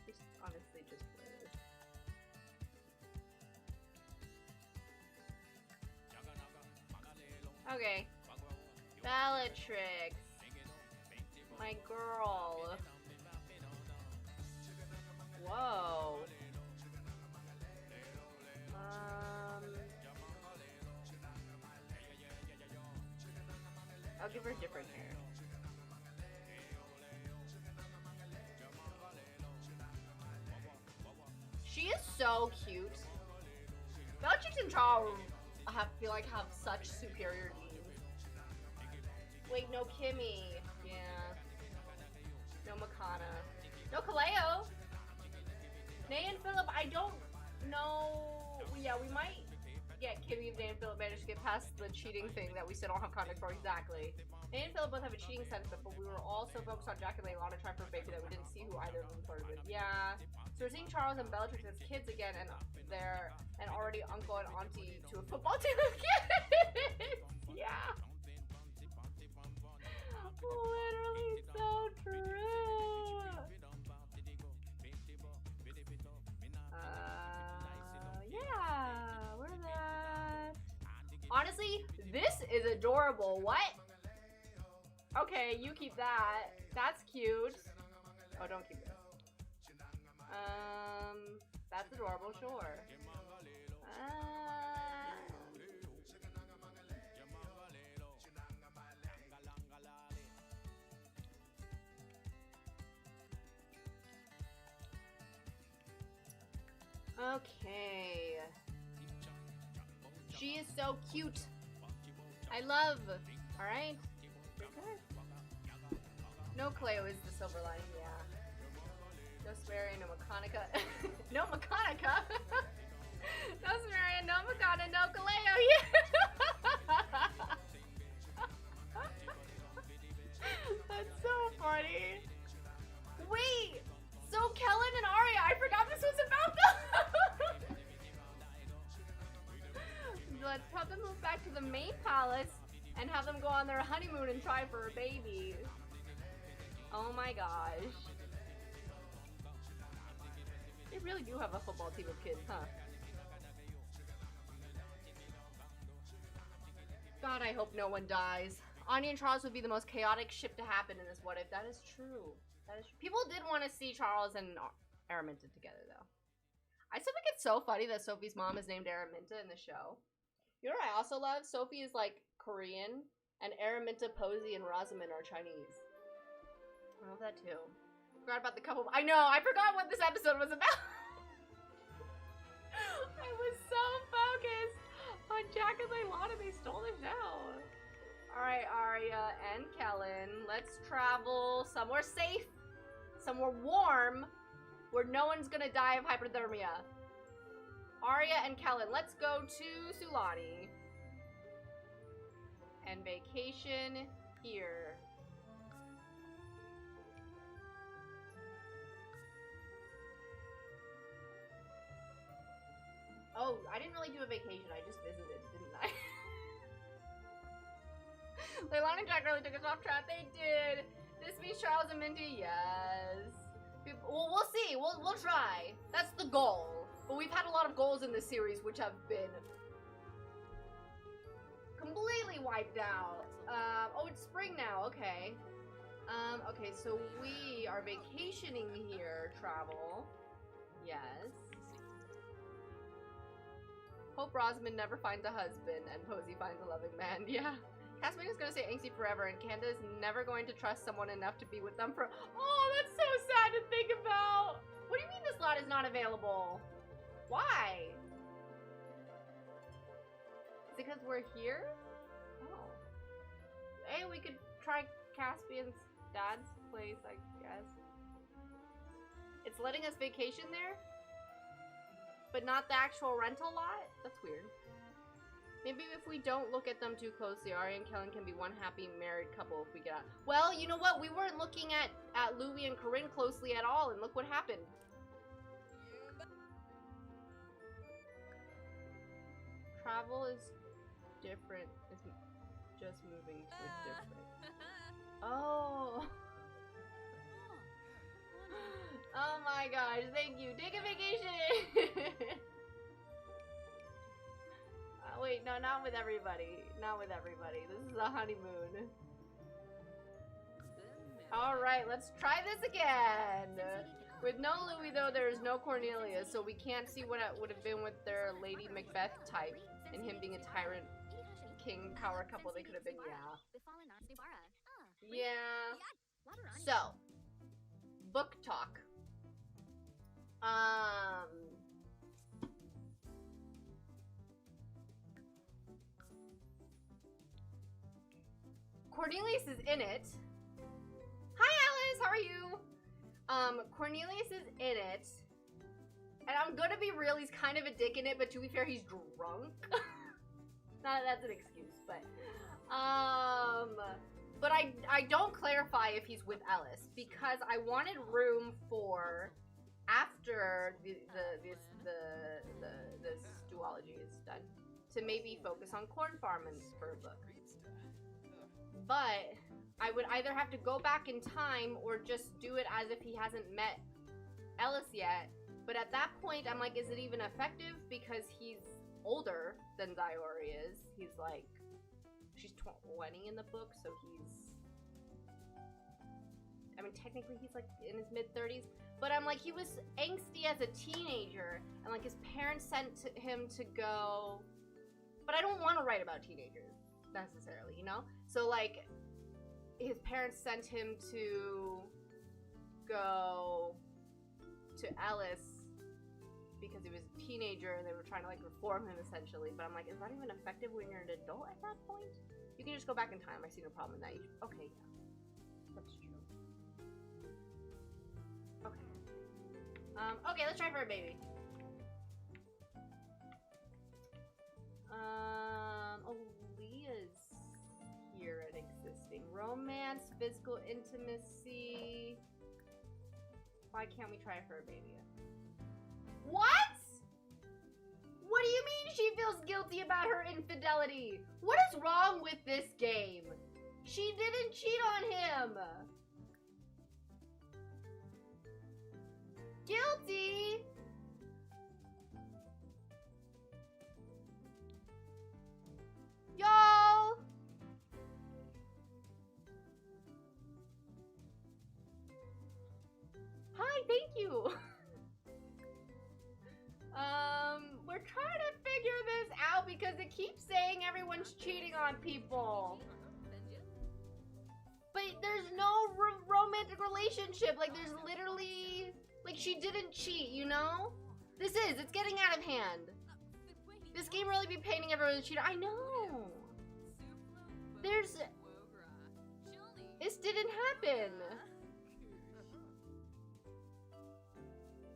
S1: Just honestly just wear this. Okay. Bellatrix. My girl. Whoa. I'll give her different hair. She is so cute. Bellatrix and Charles feel like have such superior genes. Kimmy. Yeah. No Makana. No Kaleo. Nay and Philip, I don't know. Yeah, we might get Kimmy if Nay and Philip manage to get past the cheating thing that we still don't have context for exactly. Nay and Philip both have a cheating sentiment, but we were all so focused on Jack and Leilani trying for a baby that we didn't see who either of them flirted with. Yeah. So we're seeing Charles and Bellatrix as kids again, and they're an already uncle and auntie to a football team of kids. Yeah. Literally so true. Yeah. Where's that? Honestly, this is adorable. What? Okay, you keep that. That's cute. Oh, don't keep this. That's adorable, sure. Okay. She is so cute. I love. All right. No Cleo is the silver lining, yeah. No Sumerian, no Mechanica. No Mechanica? No Sumerian, no Mechana, no Kaleo, yeah! That's so funny. Wait! So Kellan and Aria, I forgot this was about them! Let's have them move back to the main palace and have them go on their honeymoon and try for a baby. Oh my gosh. They really do have a football team of kids, huh? God, I hope no one dies. Anya and Charles would be the most chaotic ship to happen in this what if. That is true. That is true. People did want to see Charles and Araminta together, though. I still think it's so funny that Sophie's mom is named Araminta in the show. You know what I also love? Sophie is like Korean, and Araminta, Posey, and Rosamund are Chinese. I love that too. Forgot about the couple. I know, I forgot what this episode was about. I was so focused on Jack and Leilani, they stole the show. Alright, Aria and Kellan, let's travel somewhere safe, somewhere warm, where no one's gonna die of hypothermia. Aria and Kellan, let's go to Sulani. And vacation here. Oh, I didn't really do a vacation, I just visited, didn't I? Leilani and Jack really took us off track, they did! This means Charles and Minty, yes. Well, we'll see, we'll try. That's the goal. But we've had a lot of goals in this series which have been completely wiped out. Oh, it's spring now, okay. Okay, so we are vacationing here, travel. Yes. Hope Rosamund never finds a husband and Posey finds a loving man. Yeah. Casmine is gonna stay angsty forever and Kanda is never going to trust someone enough to be with them for— Oh, that's so sad to think about! What do you mean this lot is not available? Why? Is it because we're here? Oh. Hey, we could try Caspian's dad's place, I guess. It's letting us vacation there? But not the actual rental lot? That's weird. Maybe if we don't look at them too closely, Aria and Kellan can be one happy married couple if we get out. Well, you know what? We weren't looking at Louis and Corinne closely at all, and look what happened. Travel is different. It's just moving to a different. Oh. Oh my gosh, thank you. Take a vacation! Wait, no, not with everybody. Not with everybody. This is a honeymoon. Alright, let's try this again! With no Louis, though, there is no Cornelia, so we can't see what it would have been with their Lady Macbeth type and him being a tyrant king power couple. They could have been, yeah. Yeah. So, book talk. Cornelius is in it. Hi, Alice. How are you? Cornelius is in it. And I'm gonna be real, he's kind of a dick in it, but to be fair, he's drunk. Not that that's an excuse, but I don't clarify if he's with Ellis because I wanted room for after this duology is done to maybe focus on corn farming for a book. But I would either have to go back in time or just do it as if he hasn't met Ellis yet. But at that point, I'm like, is it even effective? Because he's older than Diori is. He's like, she's 20 in the book, so he's, I mean, technically he's like in his mid-30s. But I'm like, he was angsty as a teenager, and like his parents sent him to go. But I don't want to write about teenagers necessarily, you know? So like, his parents sent him to go to Ellis because he was a teenager and they were trying to like reform him essentially. But I'm like, is that even effective when you're an adult at that point? You can just go back in time. I see no problem in that. Okay, yeah. That's true. Okay. Okay, let's try for a baby. Oh, Leah's here at existing. Romance, physical intimacy. Why can't we try for a baby? What? What do you mean she feels guilty about her infidelity? What is wrong with this game? She didn't cheat on him. Guilty? Y'all. Hi, thank you. We're trying to figure this out because it keeps saying everyone's cheating on people. But there's no romantic relationship. Like, there's literally, like, she didn't cheat, you know? It's getting out of hand. This game really be painting everyone as a cheater. I know. This didn't happen.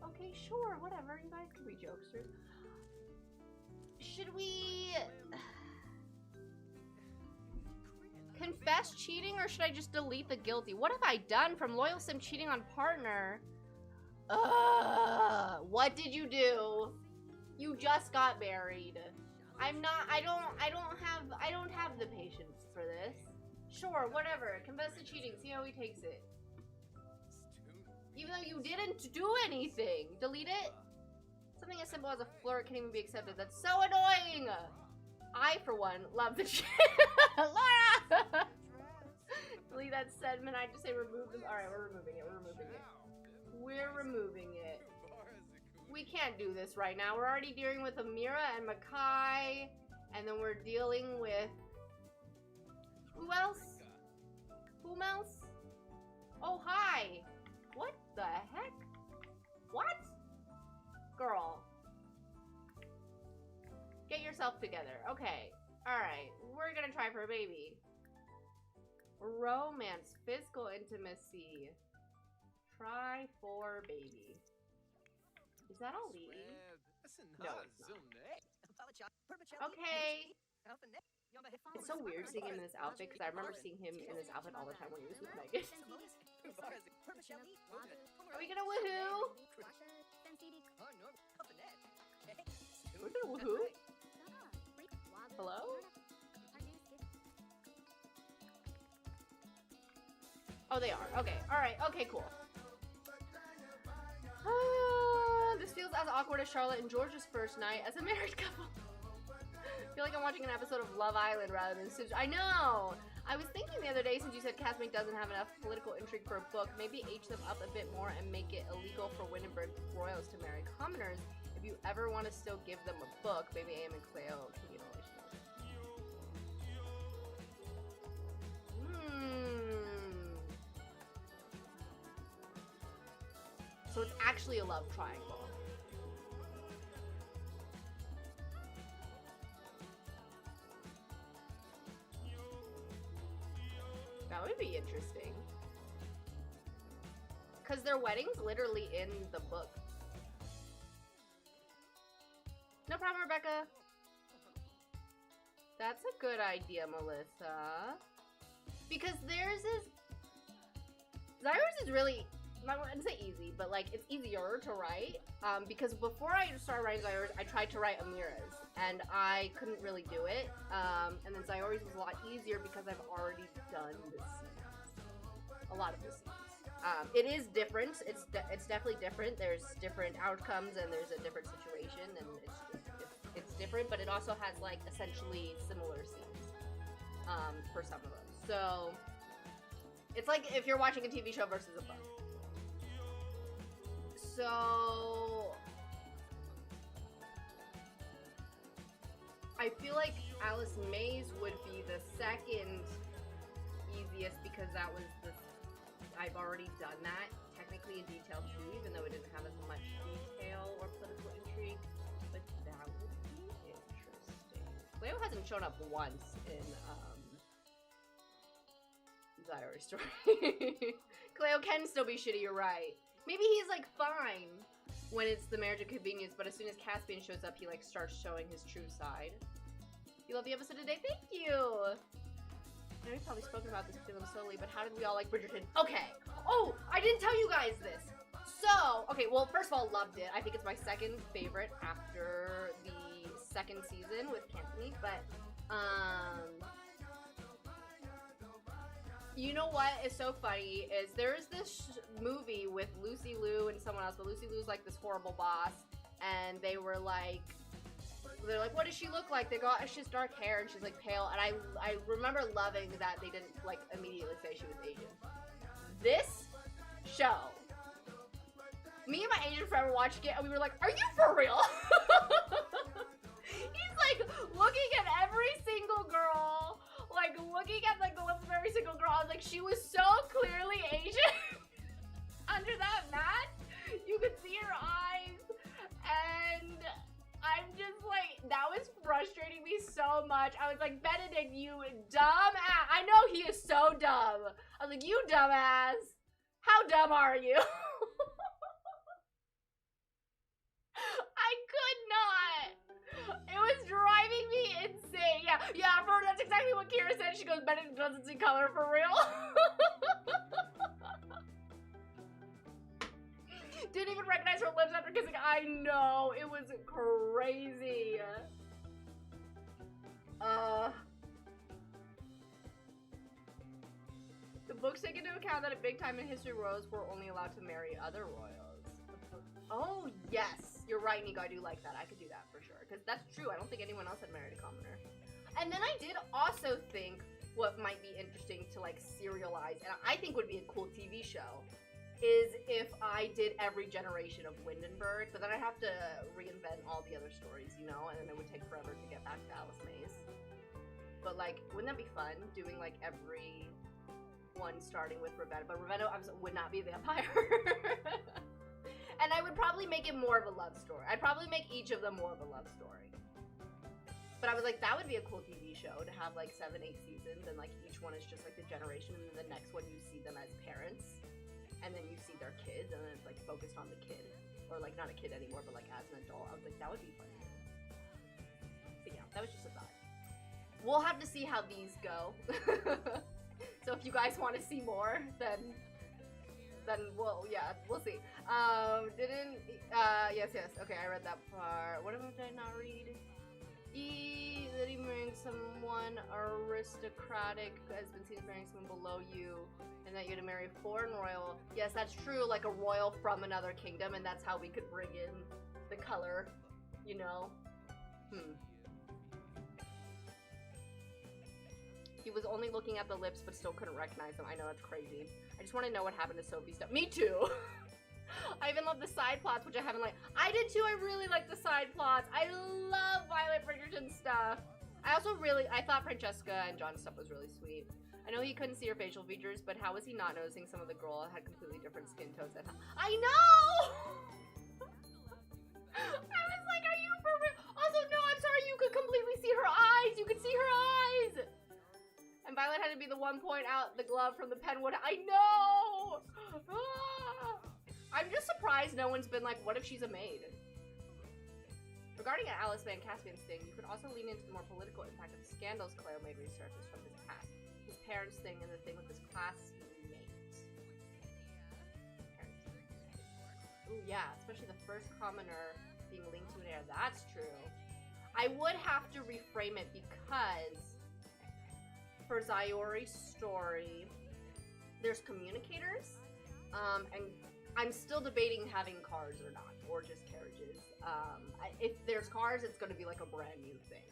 S1: Okay, sure, whatever. You guys can be jokesters. Should we confess cheating or should I just delete the guilty? What have I done from loyal sim cheating on partner? What did you do? You just got married. I don't have the patience for this. Sure, whatever. Confess the cheating. See how he takes it. Even though you didn't do anything. Delete it. Something as simple as a flirt can even be accepted. That's so annoying. I, for one, love the shit. Laura! Delete that sentiment. I just say remove them. Alright, we're removing it. We're removing it. We can't do this right now. We're already dealing with Amira and Makai. And then we're dealing with... Who else? Whom else? Oh, hi. What the heck? What? Girl. Get yourself together. Okay. Alright. We're gonna try for a baby. Romance. Physical intimacy. Try for baby. Is that all we need? No, it's not. Okay. It's so weird seeing him in this outfit because I remember seeing him in this outfit all the time when he was with Megan. Are we gonna woohoo? We're gonna woohoo? Hello? Oh, they are. Okay. Alright. Okay, cool. This feels as awkward as Charlotte and George's first night as a married couple. I feel like I'm watching an episode of Love Island rather than Sims. I know! I was thinking the other day, since you said Castmate doesn't have enough political intrigue for a book, maybe age them up a bit more and make it illegal for Windenburg royals to marry commoners. If you ever want to still give them a book, maybe Am and Cleo can be an relationship. So it's actually a love triangle. That would be interesting. Because their wedding's literally in the book. No problem, Rebecca. That's a good idea, Melissa. Because theirs is... Zyra's is really... I wouldn't say easy, but like it's easier to write. Because before I started writing Zyra's, I tried to write Amira's. And I couldn't really do it. And then Zyori's was a lot easier because I've already done the scenes. A lot of the scenes. It is different. It's definitely different. There's different outcomes and there's a different situation, and it's different. But it also has like essentially similar scenes for some of them. So it's like if you're watching a TV show versus a book. So I feel like Alice May's would be the second easiest because that was the... I've already done that, technically in detail too, even though it didn't have as much detail or political intrigue, but that would be interesting. Cleo hasn't shown up once in, Zyra's story. Cleo can still be shitty, you're right. Maybe he's, like, fine when it's the marriage of convenience, but as soon as Caspian shows up, he, like, starts showing his true side. You love the episode today? Thank you! I know we've probably spoken about this to them slowly, but how did we all like Bridgerton? Okay. Oh, I didn't tell you guys this. So, okay, well, first of all, loved it. I think it's my second favorite after the second season with Cantony, but, you know what is so funny is there's this movie with Lucy Liu and someone else, but Lucy Liu's like this horrible boss, and they were like, they're like, what does she look like? They go, she has dark hair and she's like pale. And I remember loving that they didn't like immediately say she was Asian. This show, me and my Asian friend were watching it and we were like, are you for real? He's like looking at every single girl, like looking at like the lips of every single girl. I was like, she was so clearly Asian. Under that mask, you could see her eyes, and I'm just like, that was frustrating me so much. I was like, Benedict, you dumb ass. I know he is so dumb. I was like, you dumb ass. How dumb are you? I could not. It was driving me insane. Yeah, for that's exactly what Kira said. She goes, Benedict doesn't see color for real. Didn't even recognize her lips after kissing. I know, it was crazy. The books take into account that at big time in history, royals were only allowed to marry other royals. Oh, yes. You're right, Nico. I do like that. I could do that for sure. Because that's true. I don't think anyone else had married a commoner. And then I did also think what might be interesting to, like, serialize, and I think would be a cool TV show, is if I did every generation of Windenburg, but then I'd have to reinvent all the other stories, you know, and then it would take forever to get back to Alice Mays. But, like, wouldn't that be fun, doing, like, every one starting with Ravenna? But Ravenna would not be a vampire. And I would probably make it more of a love story. I'd probably make each of them more of a love story. But I was like, that would be a cool TV show, to have, like, 7, 8 seasons, and, like, each one is just, like, the generation, and then the next one you see them as parents. And then you see their kids, and then it's, like, focused on the kid. Or, like, not a kid anymore, but, like, as an adult. I was like, that would be fun. But, yeah, that was just a thought. We'll have to see how these go. So if you guys want to see more, then we'll, yeah, we'll see. Yes. Okay, I read that part. What did I not read? That he marrying someone aristocratic has been seen as marrying someone below you, and that you're to marry a foreign royal. Yes, that's true, like a royal from another kingdom, and that's how we could bring in the color, you know? He was only looking at the lips, but still couldn't recognize them. I know, that's crazy. I just want to know what happened to Sophie's stuff. Me too! I even love the side plots, which I haven't liked. I did too, I really like the side plots. I love Violet Bridgerton stuff. I thought Francesca and John's stuff was really sweet. I know he couldn't see her facial features, but how was he not noticing some of the girl had completely different skin tones at home? I know! I was like, are you for real? Also, no, I'm sorry, you could completely see her eyes! You could see her eyes! And Violet had to be the one point out the glove from the penwood. I know! Ah! I'm just surprised no one's been like, what if she's a maid? Regarding Alice Van Caspian's thing, you could also lean into the more political impact of the scandals Claire made resurface from his past. His parents' thing and the thing with his classmate. Ooh, yeah, especially the first commoner being linked to an heir. That's true. I would have to reframe it because for Zayori's story, there's communicators, and I'm still debating having cars or not, or just carriages. If there's cars, it's going to be like a brand new thing.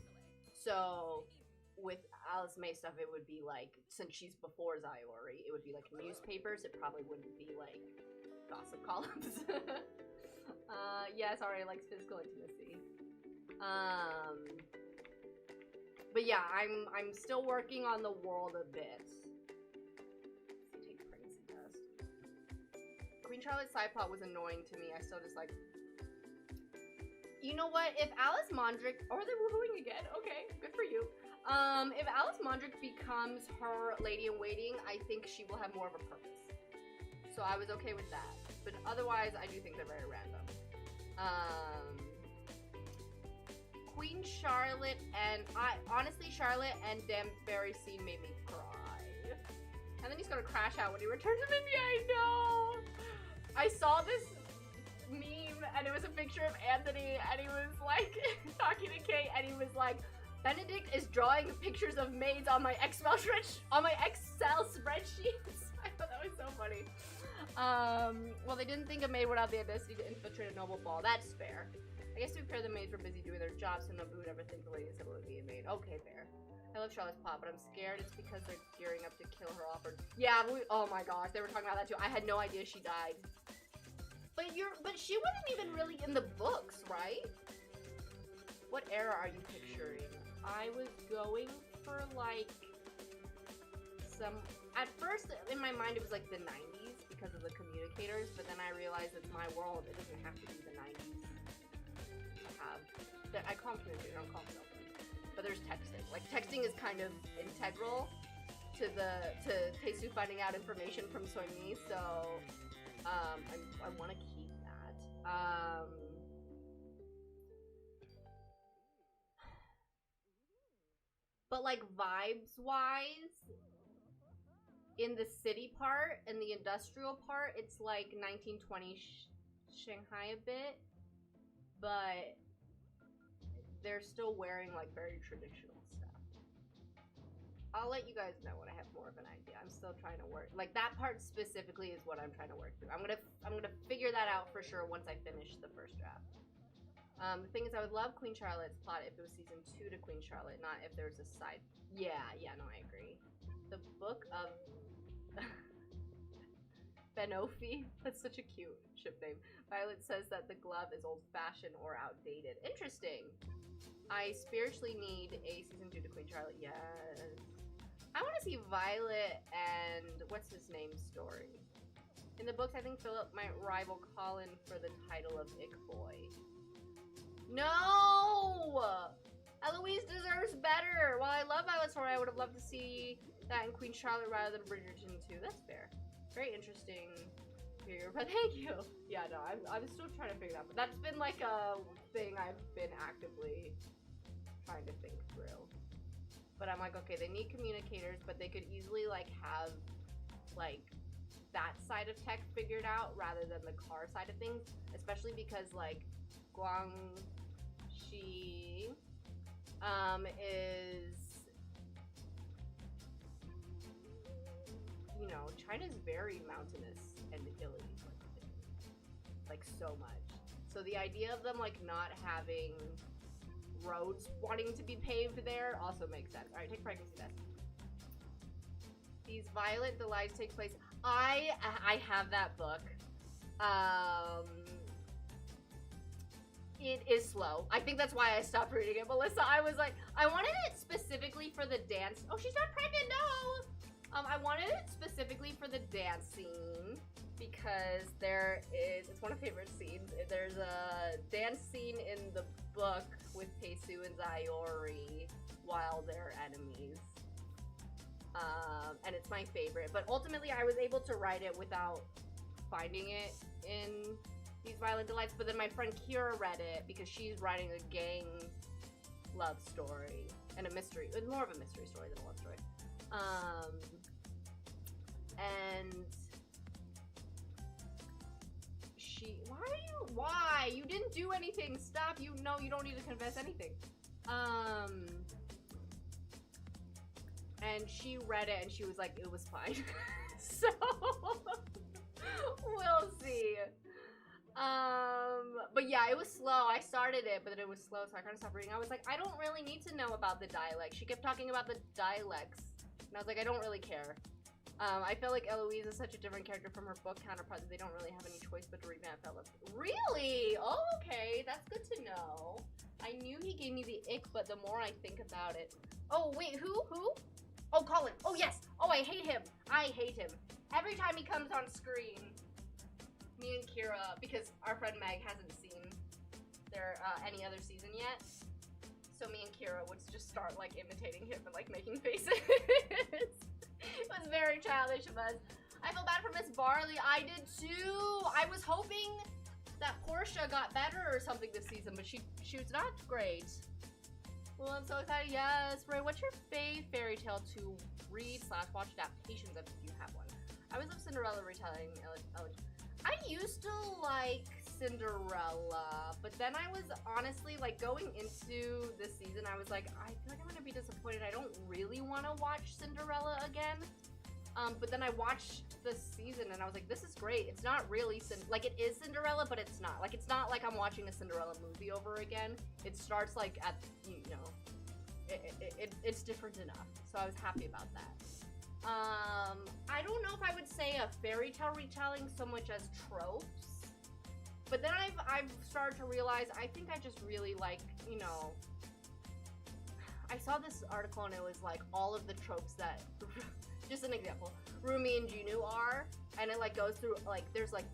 S1: So with Alice May stuff, it would be like, since she's before Zayori, it would be like newspapers. It probably wouldn't be like gossip columns. Yes, Aria likes physical intimacy. But yeah, I'm still working on the world a bit. Take pregnancy test. Queen Charlotte's side plot was annoying to me. I still just like. You know what? If Alice Mondrick, or they're woohooing again. Okay, good for you. If Alice Mondrick becomes her lady in waiting, I think she will have more of a purpose. So I was okay with that. But otherwise, I do think they're very random. Queen Charlotte and honestly, Charlotte and Danbury scene made me cry. And then he's gonna crash out when he returns to India. I know. I saw this meme and it was a picture of Anthony and he was like talking to Kate and he was like, Benedict is drawing pictures of maids on my Excel spreadsheets. I thought that was so funny. Well, they didn't think a maid would have the audacity to infiltrate a noble ball. That's fair. I guess to be fair, the maids were busy doing their jobs, so Naboo would ever think the ladies would be a maid. Okay, fair. I love Charlotte's plot, but I'm scared it's because they're gearing up to kill her off. Or yeah, oh my gosh, they were talking about that too. I had no idea she died. But she wasn't even really in the books, right? What era are you picturing? I was going for like some. At first, in my mind, it was like the 90s because of the communicators, but then I realized it's my world. It doesn't have to be the 90s. I call them communicators, I don't call them cell phones. But there's texting. Like, texting is kind of integral to Taesu finding out information from Soimi, so I want to keep that. But like vibes-wise, in the city part and the industrial part, it's like 1920 Shanghai a bit, but they're still wearing like very traditional stuff. I'll let you guys know when I have more of an idea. I'm still trying to work. Like that part specifically is what I'm trying to work through. I'm gonna figure that out for sure once I finish the first draft. The thing is, I would love Queen Charlotte's plot if it was season 2 to Queen Charlotte, not if there was a side. Yeah, no, I agree. The Book of Benofi. That's such a cute ship name. Violet says that the glove is old-fashioned or outdated. Interesting. I spiritually need a season 2 to Queen Charlotte. Yes. I want to see Violet and what's his name's story. In the books, I think Philip might rival Colin for the title of Ick Boy. No! Eloise deserves better. While I love Violet's story, I would have loved to see that in Queen Charlotte rather than Bridgerton too. That's fair. Very interesting here, but thank you. Yeah, no, I'm still trying to figure it out. But that's been like a thing I've been actively trying to think through. But I'm like, okay, they need communicators, but they could easily like have like that side of tech figured out rather than the car side of things, especially because like Guangxi is, you know, China's very mountainous and hilly, like so much. So the idea of them like not having roads wanting to be paved there also makes sense. All right, take pregnancy test. These violent delights take place. I have that book. It is slow. I think that's why I stopped reading it. Melissa, I was like, I wanted it specifically for the dance. Oh, she's not pregnant, no! I wanted it specifically for the dance scene because there is, it's one of my favorite scenes. There's a dance scene in the book with Taesu and Zayori while they're enemies. and it's my favorite. But ultimately, I was able to write it without finding it in These Violent Delights. But then my friend Kira read it because she's writing a gang love story and a mystery. It's more of a mystery story than a love story. And she, why? You didn't do anything. Stop. You know you don't need to confess anything. And she read it and she was like, it was fine. So, we'll see. But yeah, it was slow. I started it, but then it was slow, so I kind of stopped reading. I was like, I don't really need to know about the dialect. She kept talking about the dialects, and I was like, I don't really care. I feel like Eloise is such a different character from her book counterpart that they don't really have any choice but to revamp that look. Really? Oh, okay. That's good to know. I knew he gave me the ick, but the more I think about it... Oh, wait, who? Oh, Colin. Oh, yes. Oh, I hate him. I hate him. Every time he comes on screen, me and Kira, because our friend Meg hasn't seen their any other season yet, so me and Kira would just start, like, imitating him and, like, making faces. It was very childish of us. I feel bad for Miss Barley. I did too. I was hoping that Portia got better or something this season, but she was not great. Well, I'm so excited. Yes, Ray, what's your fairy tale to read / watch adaptations of if you have one? I always love Cinderella retelling. I used to like Cinderella, but then I was honestly, like, going into this season, I was like, I feel like I'm gonna be disappointed. I don't really want to watch Cinderella again. But then I watched the season and I was like, this is great. It's not really, like, it is Cinderella, but it's not. Like, it's not like I'm watching a Cinderella movie over again. It starts, like, at, you know, it's different enough. So I was happy about that. I don't know if I would say a fairy tale retelling so much as tropes. But then I've started to realize, I think I just really like, you know, I saw this article and it was like all of the tropes that, just an example, Rumi and Junu are, and it like goes through, like, there's like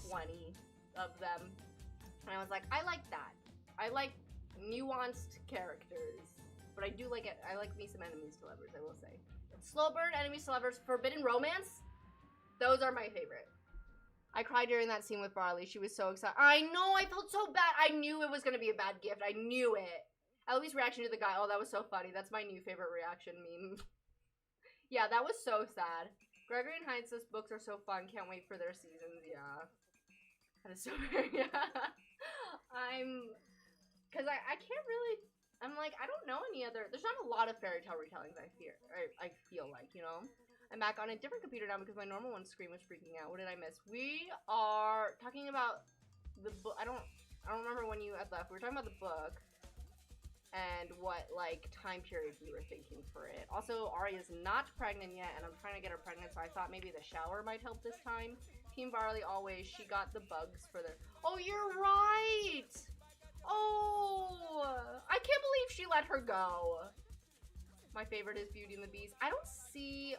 S1: 20 of them. And I was like, I like that. I like nuanced characters. But I do like it, I like me some enemies to lovers, I will say. Slow burn, enemies to lovers, forbidden romance, those are my favorite. I cried during that scene with Barley. She was so excited. I know, I felt so bad. I knew it was going to be a bad gift. I knew it. Eloise's reaction to the guy. Oh, that was so funny. That's my new favorite reaction meme. Yeah, that was so sad. Gregory and Heinz's books are so fun. Can't wait for their seasons. Yeah. That is so very, yeah. Because I can't really, I'm like, I don't know any other, there's not a lot of fairy tale retellings, I feel like, you know? I'm back on a different computer now because my normal one screen was freaking out. What did I miss? We are talking about the book. I don't remember when you had left. We were talking about the book and what, like, time period we were thinking for it. Also, Aria's not pregnant yet, and I'm trying to get her pregnant, so I thought maybe the shower might help this time. Team Barley always. She got the bugs for the... Oh, you're right! Oh! I can't believe she let her go. My favorite is Beauty and the Beast. I don't see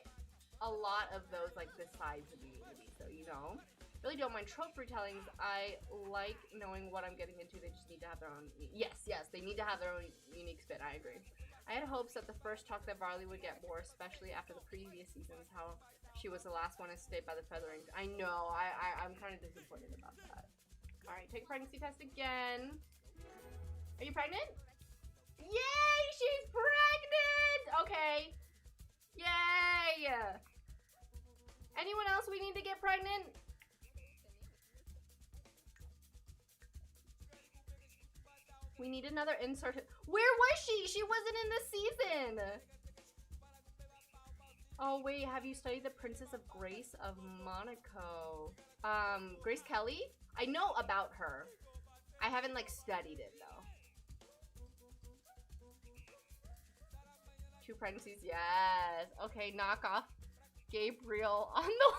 S1: a lot of those, like, this size of Beauty and the Beast, so, you know. Really don't mind trope retellings. I like knowing what I'm getting into. They just need to have their own... Yes, they need to have their own unique spin. I agree. I had hopes that the first talk that Barley would get more, especially after the previous seasons, how she was the last one to stay by the feathering. I know. I'm kind of disappointed about that. Alright, take a pregnancy test again. Are you pregnant? Yay! She's pregnant! Okay. Yay! Anyone else we need to get pregnant? We need another insert. Where was she? She wasn't in the season. Oh wait, have you studied the Princess of Grace of Monaco? Grace Kelly? I know about her. I haven't, like, studied it though. 2 pregnancies, yes. Okay, knock off Gabriel on the...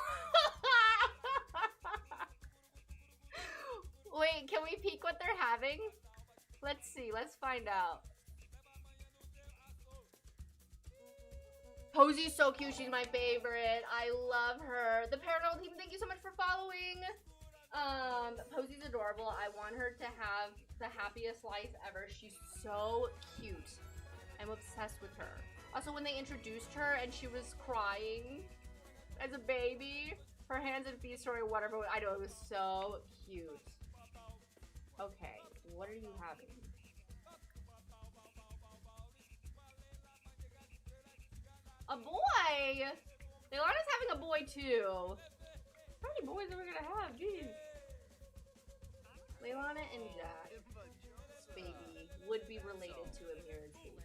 S1: Wait, can we peek what they're having? Let's see, let's find out. Posey's so cute, she's my favorite. I love her. The Paranormal team, thank you so much for following. Posey's adorable. I want her to have the happiest life ever. She's so cute. I'm obsessed with her. Also, when they introduced her and she was crying as a baby, her hands and feet story, whatever. I know, it was so cute. Okay, what are you having? A boy! Leilana's having a boy too. How many boys are we gonna have? Jeez. Leilana and Jack's baby would be related to Amira's baby.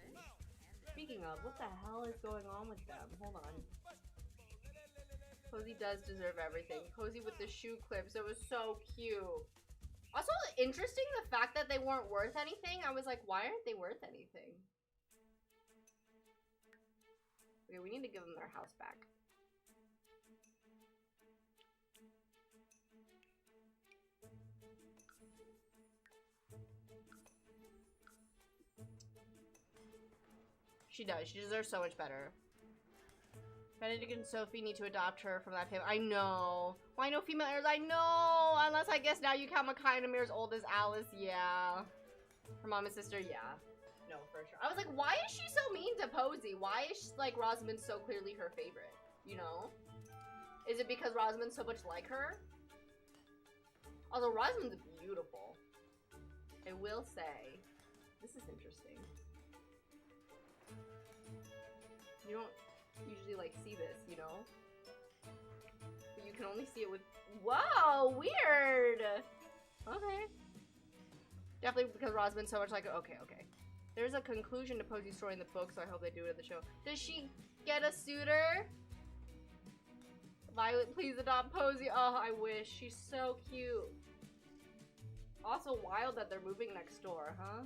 S1: Speaking of, what the hell is going on with them? Hold on. Cozy does deserve everything. Cozy with the shoe clips. It was so cute. Also, interesting the fact that they weren't worth anything. I was like, why aren't they worth anything? Okay, we need to give them their house back. She does. She deserves so much better. Benedict and Sophie need to adopt her from that family. I know. Why no female heirs? I know. Unless I guess now you count Makai and Amir's old as Alice. Yeah. Her mom and sister. Yeah. No, for sure. I was like, why is she so mean to Posey? Why is she, like, Rosamund so clearly her favorite? You know? Is it because Rosamund's so much like her? Although Rosamund's beautiful. I will say. This is interesting. You don't usually like see this, you know? But you can only see it with— Whoa, weird! Okay. Definitely because Rosamund's so much like— Okay. There's a conclusion to Posey's story in the book, so I hope they do it in the show. Does she get a suitor? Violet, please adopt Posey. Oh, I wish. She's so cute. Also wild that they're moving next door, huh?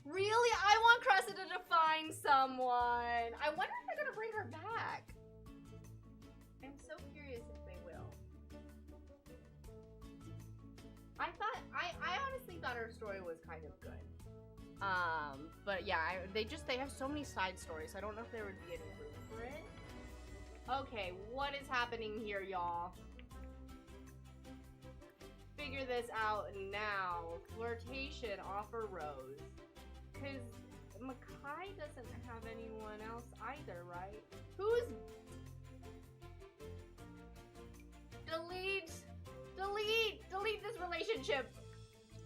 S1: Really? I want Cressida to find someone. I wonder if they're gonna bring her back. I'm so curious if they will. I honestly thought her story was kind of good. But yeah, they have so many side stories, so I don't know if there would be any room for it. Okay, what is happening here, y'all? Figure this out now. Flirtation, offer rose. Because Makai doesn't have anyone else either, right? Who's... Delete this relationship.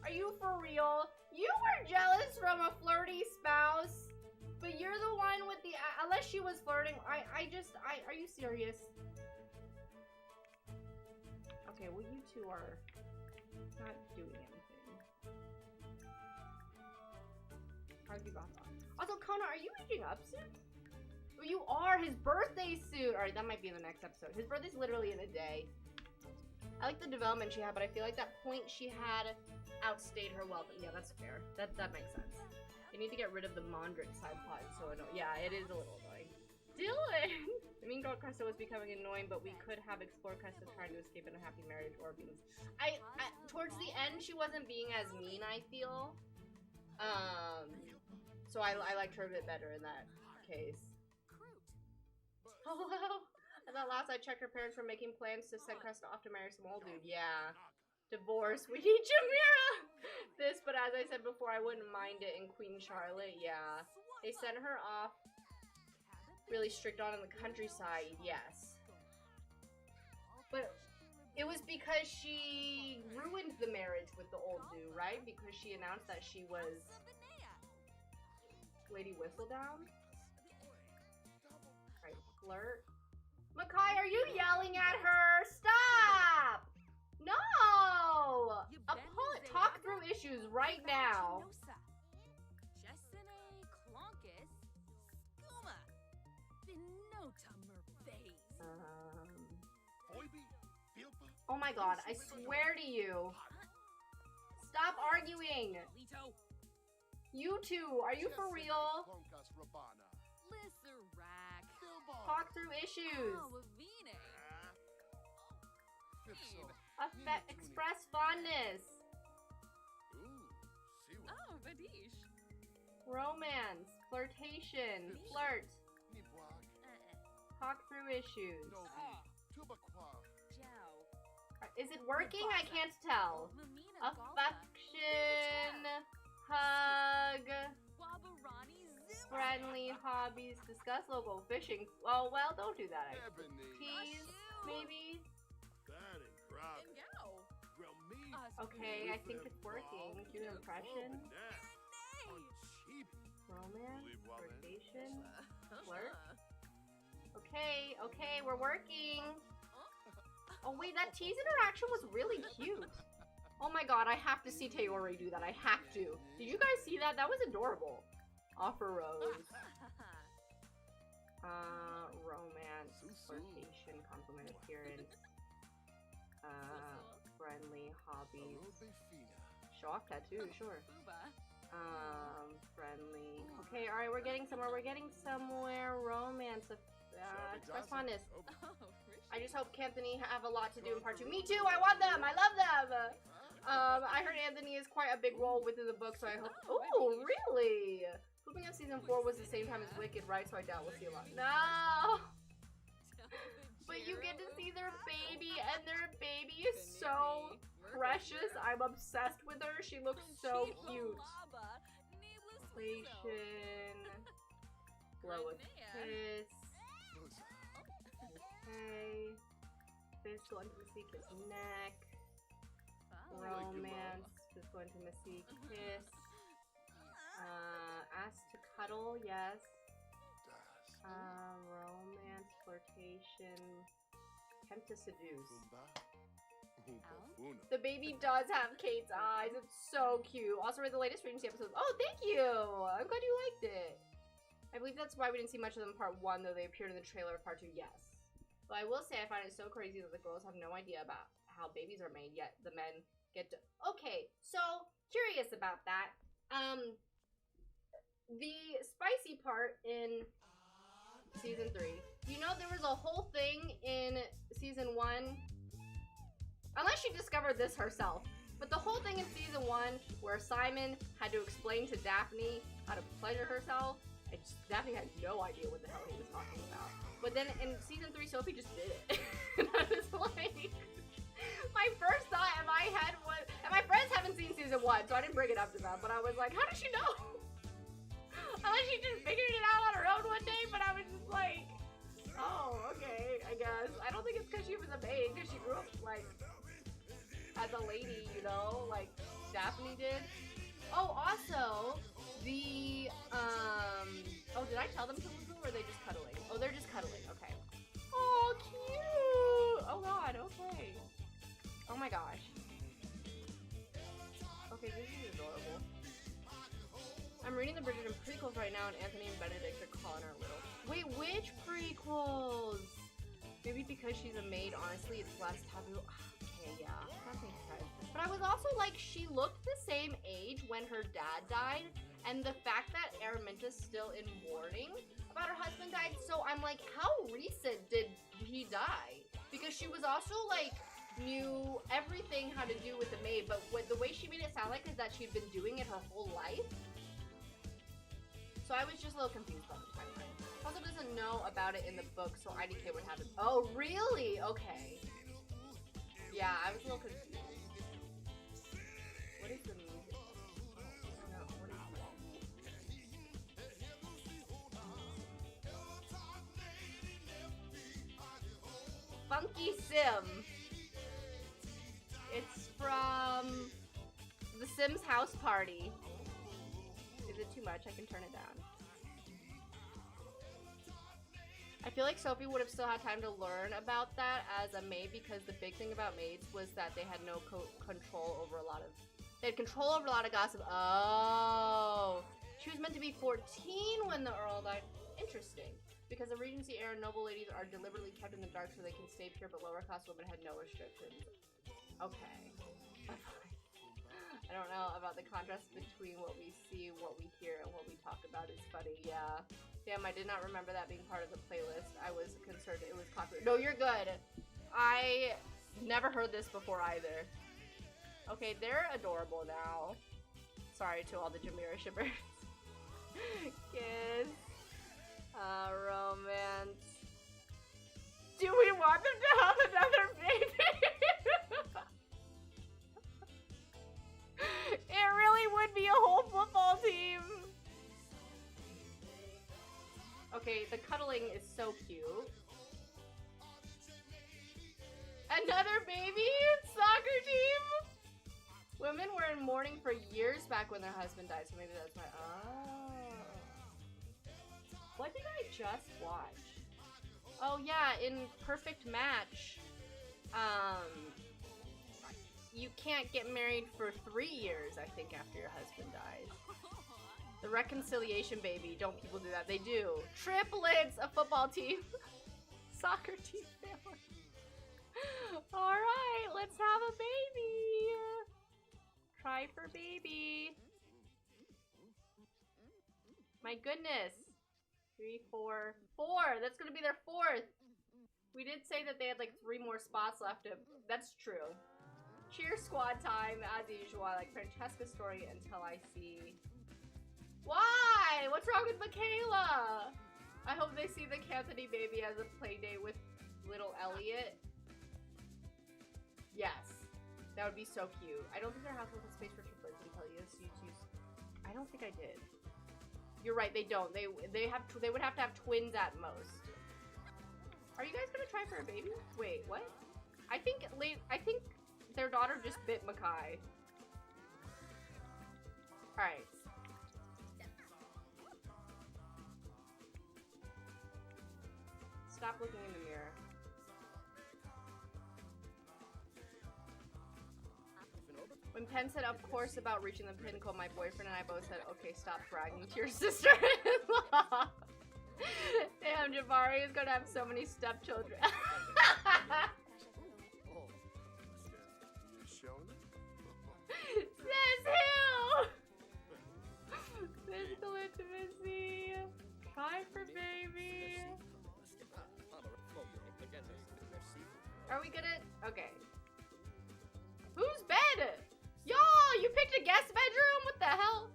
S1: Are you for real? You were jealous from a flirty spouse, but you're the one with the... Unless she was flirting, are you serious? Okay, well you two are not doing anything. How'd you got that? Also, Kona, are you aging up soon? Oh, you are! His birthday soon! Alright, that might be in the next episode. His birthday's literally in a day. I like the development she had, but I feel like that point she had outstayed her welcome. Yeah, that's fair. That makes sense. They need to get rid of the Mondrick side plot. So annoying. Yeah, it is a little annoying. Dylan! The mean girl Cresta was becoming annoying, but we could have explored Cresta trying to escape in a happy marriage or being... Towards the end, she wasn't being as mean, I feel. So I liked her a bit better in that case. Hello? I thought last I checked her parents were making plans to send Cresta off to marry some old dude. Yeah. Divorce. We need Jamira! This, but as I said before, I wouldn't mind it in Queen Charlotte. Yeah. They sent her off really strict on in the countryside. Yes. But it was because she ruined the marriage with the old dude, right? Because she announced that she was Lady Whistledown? Alright, flirt. Makai, are you yelling at her? Stop! No! Talk through issues right now. Oh my god, I swear to you. Stop arguing. You two, are you for real? Talk through issues. Express fondness. Romance. Flirtation. Flirt. Talk through issues. Is it working? I can't tell. Affection. Hug. Friendly hobbies. Discuss local fishing. Oh, well, don't do that. Tease, maybe. Okay, I think it's working. Do an impression. Romance. Flirtation. Flirt. Okay, okay, we're working. Oh wait, that tease interaction was really cute. Oh my god, I have to see Tayori do that. I have to. Did you guys see that? That was adorable. Offer rose. Romance, flirtation, compliment appearance. Friendly hobbies. Show off tattoo, sure. Friendly. Okay, alright, we're getting somewhere. We're getting somewhere. Romance. Express fondness. I just hope Anthony have a lot to do in part 2. Me too! I want them! I love them! I heard Anthony is quite a big role within the book, so I hope— Ooh, really? Pooping up season 4 was the same time as Wicked, right? So I doubt we'll see a lot. No! But you get to see their baby, and their baby is so precious. I'm obsessed with her. She looks so cute. Relation. Blow a kiss. Okay. Physical intimacy, kiss neck. Romance, physical intimacy, kiss. Ask to cuddle, yes. Romance, flirtation, attempt to seduce. The baby does have Kate's eyes. It's so cute. Also read the latest Regency episodes. Oh, thank you! I'm glad you liked it. I believe that's why we didn't see much of them in part 1, though they appeared in the trailer of part 2, yes. But I will say I find it so crazy that the girls have no idea about how babies are made, yet the men get to— Okay, so curious about that. The spicy part in season 3. You know there was a whole thing in season 1, unless she discovered this herself, but the whole thing in season 1 where Simon had to explain to Daphne how to pleasure herself, and Daphne had no idea what the hell he was talking about. But then in season 3, Sophie just did it. And I was like, my first thought in my head was, and my friends haven't seen season 1, so I didn't bring it up to them, but I was like, how does she know? Unless she just figured it out on her own one day, but I was just like, oh, okay, I guess. I don't think it's because she was a maid, because she grew up, like, as a lady, you know, like Daphne did. Oh, also, the, oh, did I tell them to listen, or are they just cuddling? Oh, they're just cuddling, okay. Oh, cute! Oh god, okay. Oh my gosh. Okay, this is adorable. I'm reading the Bridgerton prequels right now, and Anthony and Benedict are calling her little. Wait, which prequels? Maybe because she's a maid, honestly, it's less taboo. Okay, yeah, that makes sense. But I was also like, she looked the same age when her dad died, and the fact that Araminta's still in mourning about her husband died, so I'm like, how recent did he die? Because she was also like, knew everything how to do with the maid, but the way she made it sound like is that she'd been doing it her whole life. So I was just a little confused about the timeline. Also doesn't know about it in the book, so IDK would have it. Oh, really? Okay. Yeah, I was a little confused. What is the music? No, what is that? Funky Sim. It's from The Sims House Party. Is it too much? I can turn it down. I feel like Sophie would have still had time to learn about that as a maid, because the big thing about maids was that they had no control over a lot of... They had control over a lot of gossip. Oh. She was meant to be 14 when the Earl died. Interesting. Because the Regency era noble ladies are deliberately kept in the dark so they can stay pure, but lower class women had no restrictions. Okay. I don't know about the contrast between what we see, what we hear, and what we talk about is funny. Yeah. Damn, I did not remember that being part of the playlist. I was concerned it was copyright. No, you're good. I never heard this before either. Okay, they're adorable now. Sorry to all the Jamira shippers. Kiss. Romance. Do we want them to have another baby? It really would be a whole full sibling is so cute. Another baby? Soccer team? Women were in mourning for years back when their husband died, so maybe that's my... Oh. What did I just watch? Oh yeah, in Perfect Match, you can't get married for 3 years, I think, after your husband dies. The reconciliation baby. Don't people do that? They do. Triplets, a football team. Soccer team family. Alright, let's have a baby. Try for baby. My goodness. 3, 4, 4. That's gonna be their 4th. We did say that they had like 3 more spots left. That's true. Cheer squad time, as usual. I like Francesca's story until I see... Why? What's wrong with Michaela? I hope they see the Anthony baby as a play date with little Elliot. Yes. That would be so cute. I don't think their house has a space for triplets until you choose. I don't think I did. You're right, they don't. They would have to have twins at most. Are you guys gonna try for a baby? Wait, what? I think their daughter just bit Makai. Alright. Stop looking in the mirror. When Penn said, of course, about reaching the pinnacle, my boyfriend and I both said, okay, stop bragging to your sister-in-law. Damn, Jabari is gonna have so many stepchildren. Says who? Physical intimacy. Try for baby. Are we gonna... Okay. Whose bed? Y'all, you picked a guest bedroom? What the hell?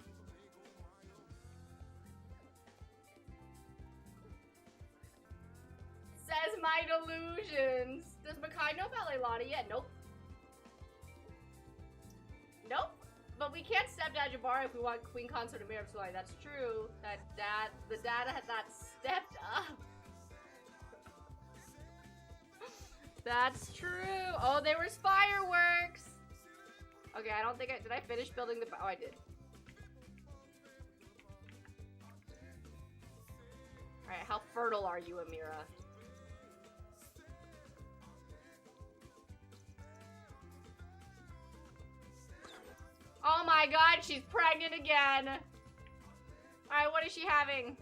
S1: Says my delusions. Does Makai know about Leilani yet? Nope. Nope. But we can't step Dad Jabari if we want Queen Consort of Mirror. That's true. The dad had not stepped up. That's true. Oh, there was fireworks. Okay, I don't think did I finish building the, oh, I did. Alright, how fertile are you, Amira? Oh my god, she's pregnant again. Alright, what is she having?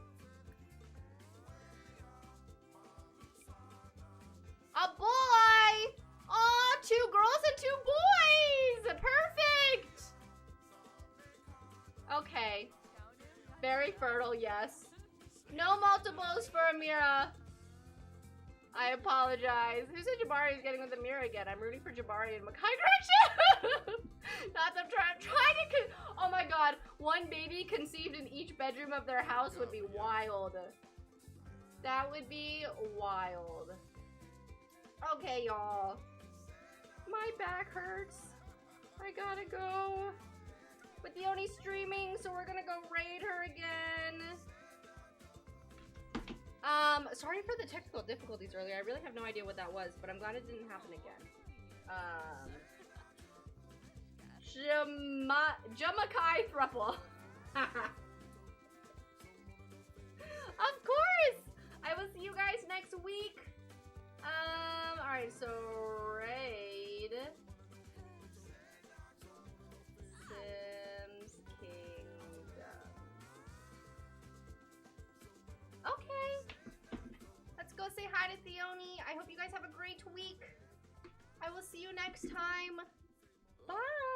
S1: A boy! Aw, 2 girls and 2 boys! Perfect! Okay. Very fertile, yes. No multiples for Amira. I apologize. Who said Jabari is getting with Amira again? I'm rooting for Jabari in Makai direction! Not them trying to oh my god. 1 baby conceived in each bedroom of their house would be wild. That would be wild. Okay, y'all. My back hurts. I gotta go. But the Oni streaming, so we're gonna go raid her again. Sorry for the technical difficulties earlier. I really have no idea what that was, but I'm glad it didn't happen again. Jamakai thruple. Of course! I will see you guys next week. Alright, so raid Sims Kingdom. Okay. Let's go say hi to Theoni. I hope you guys have a great week. I will see you next time. Bye!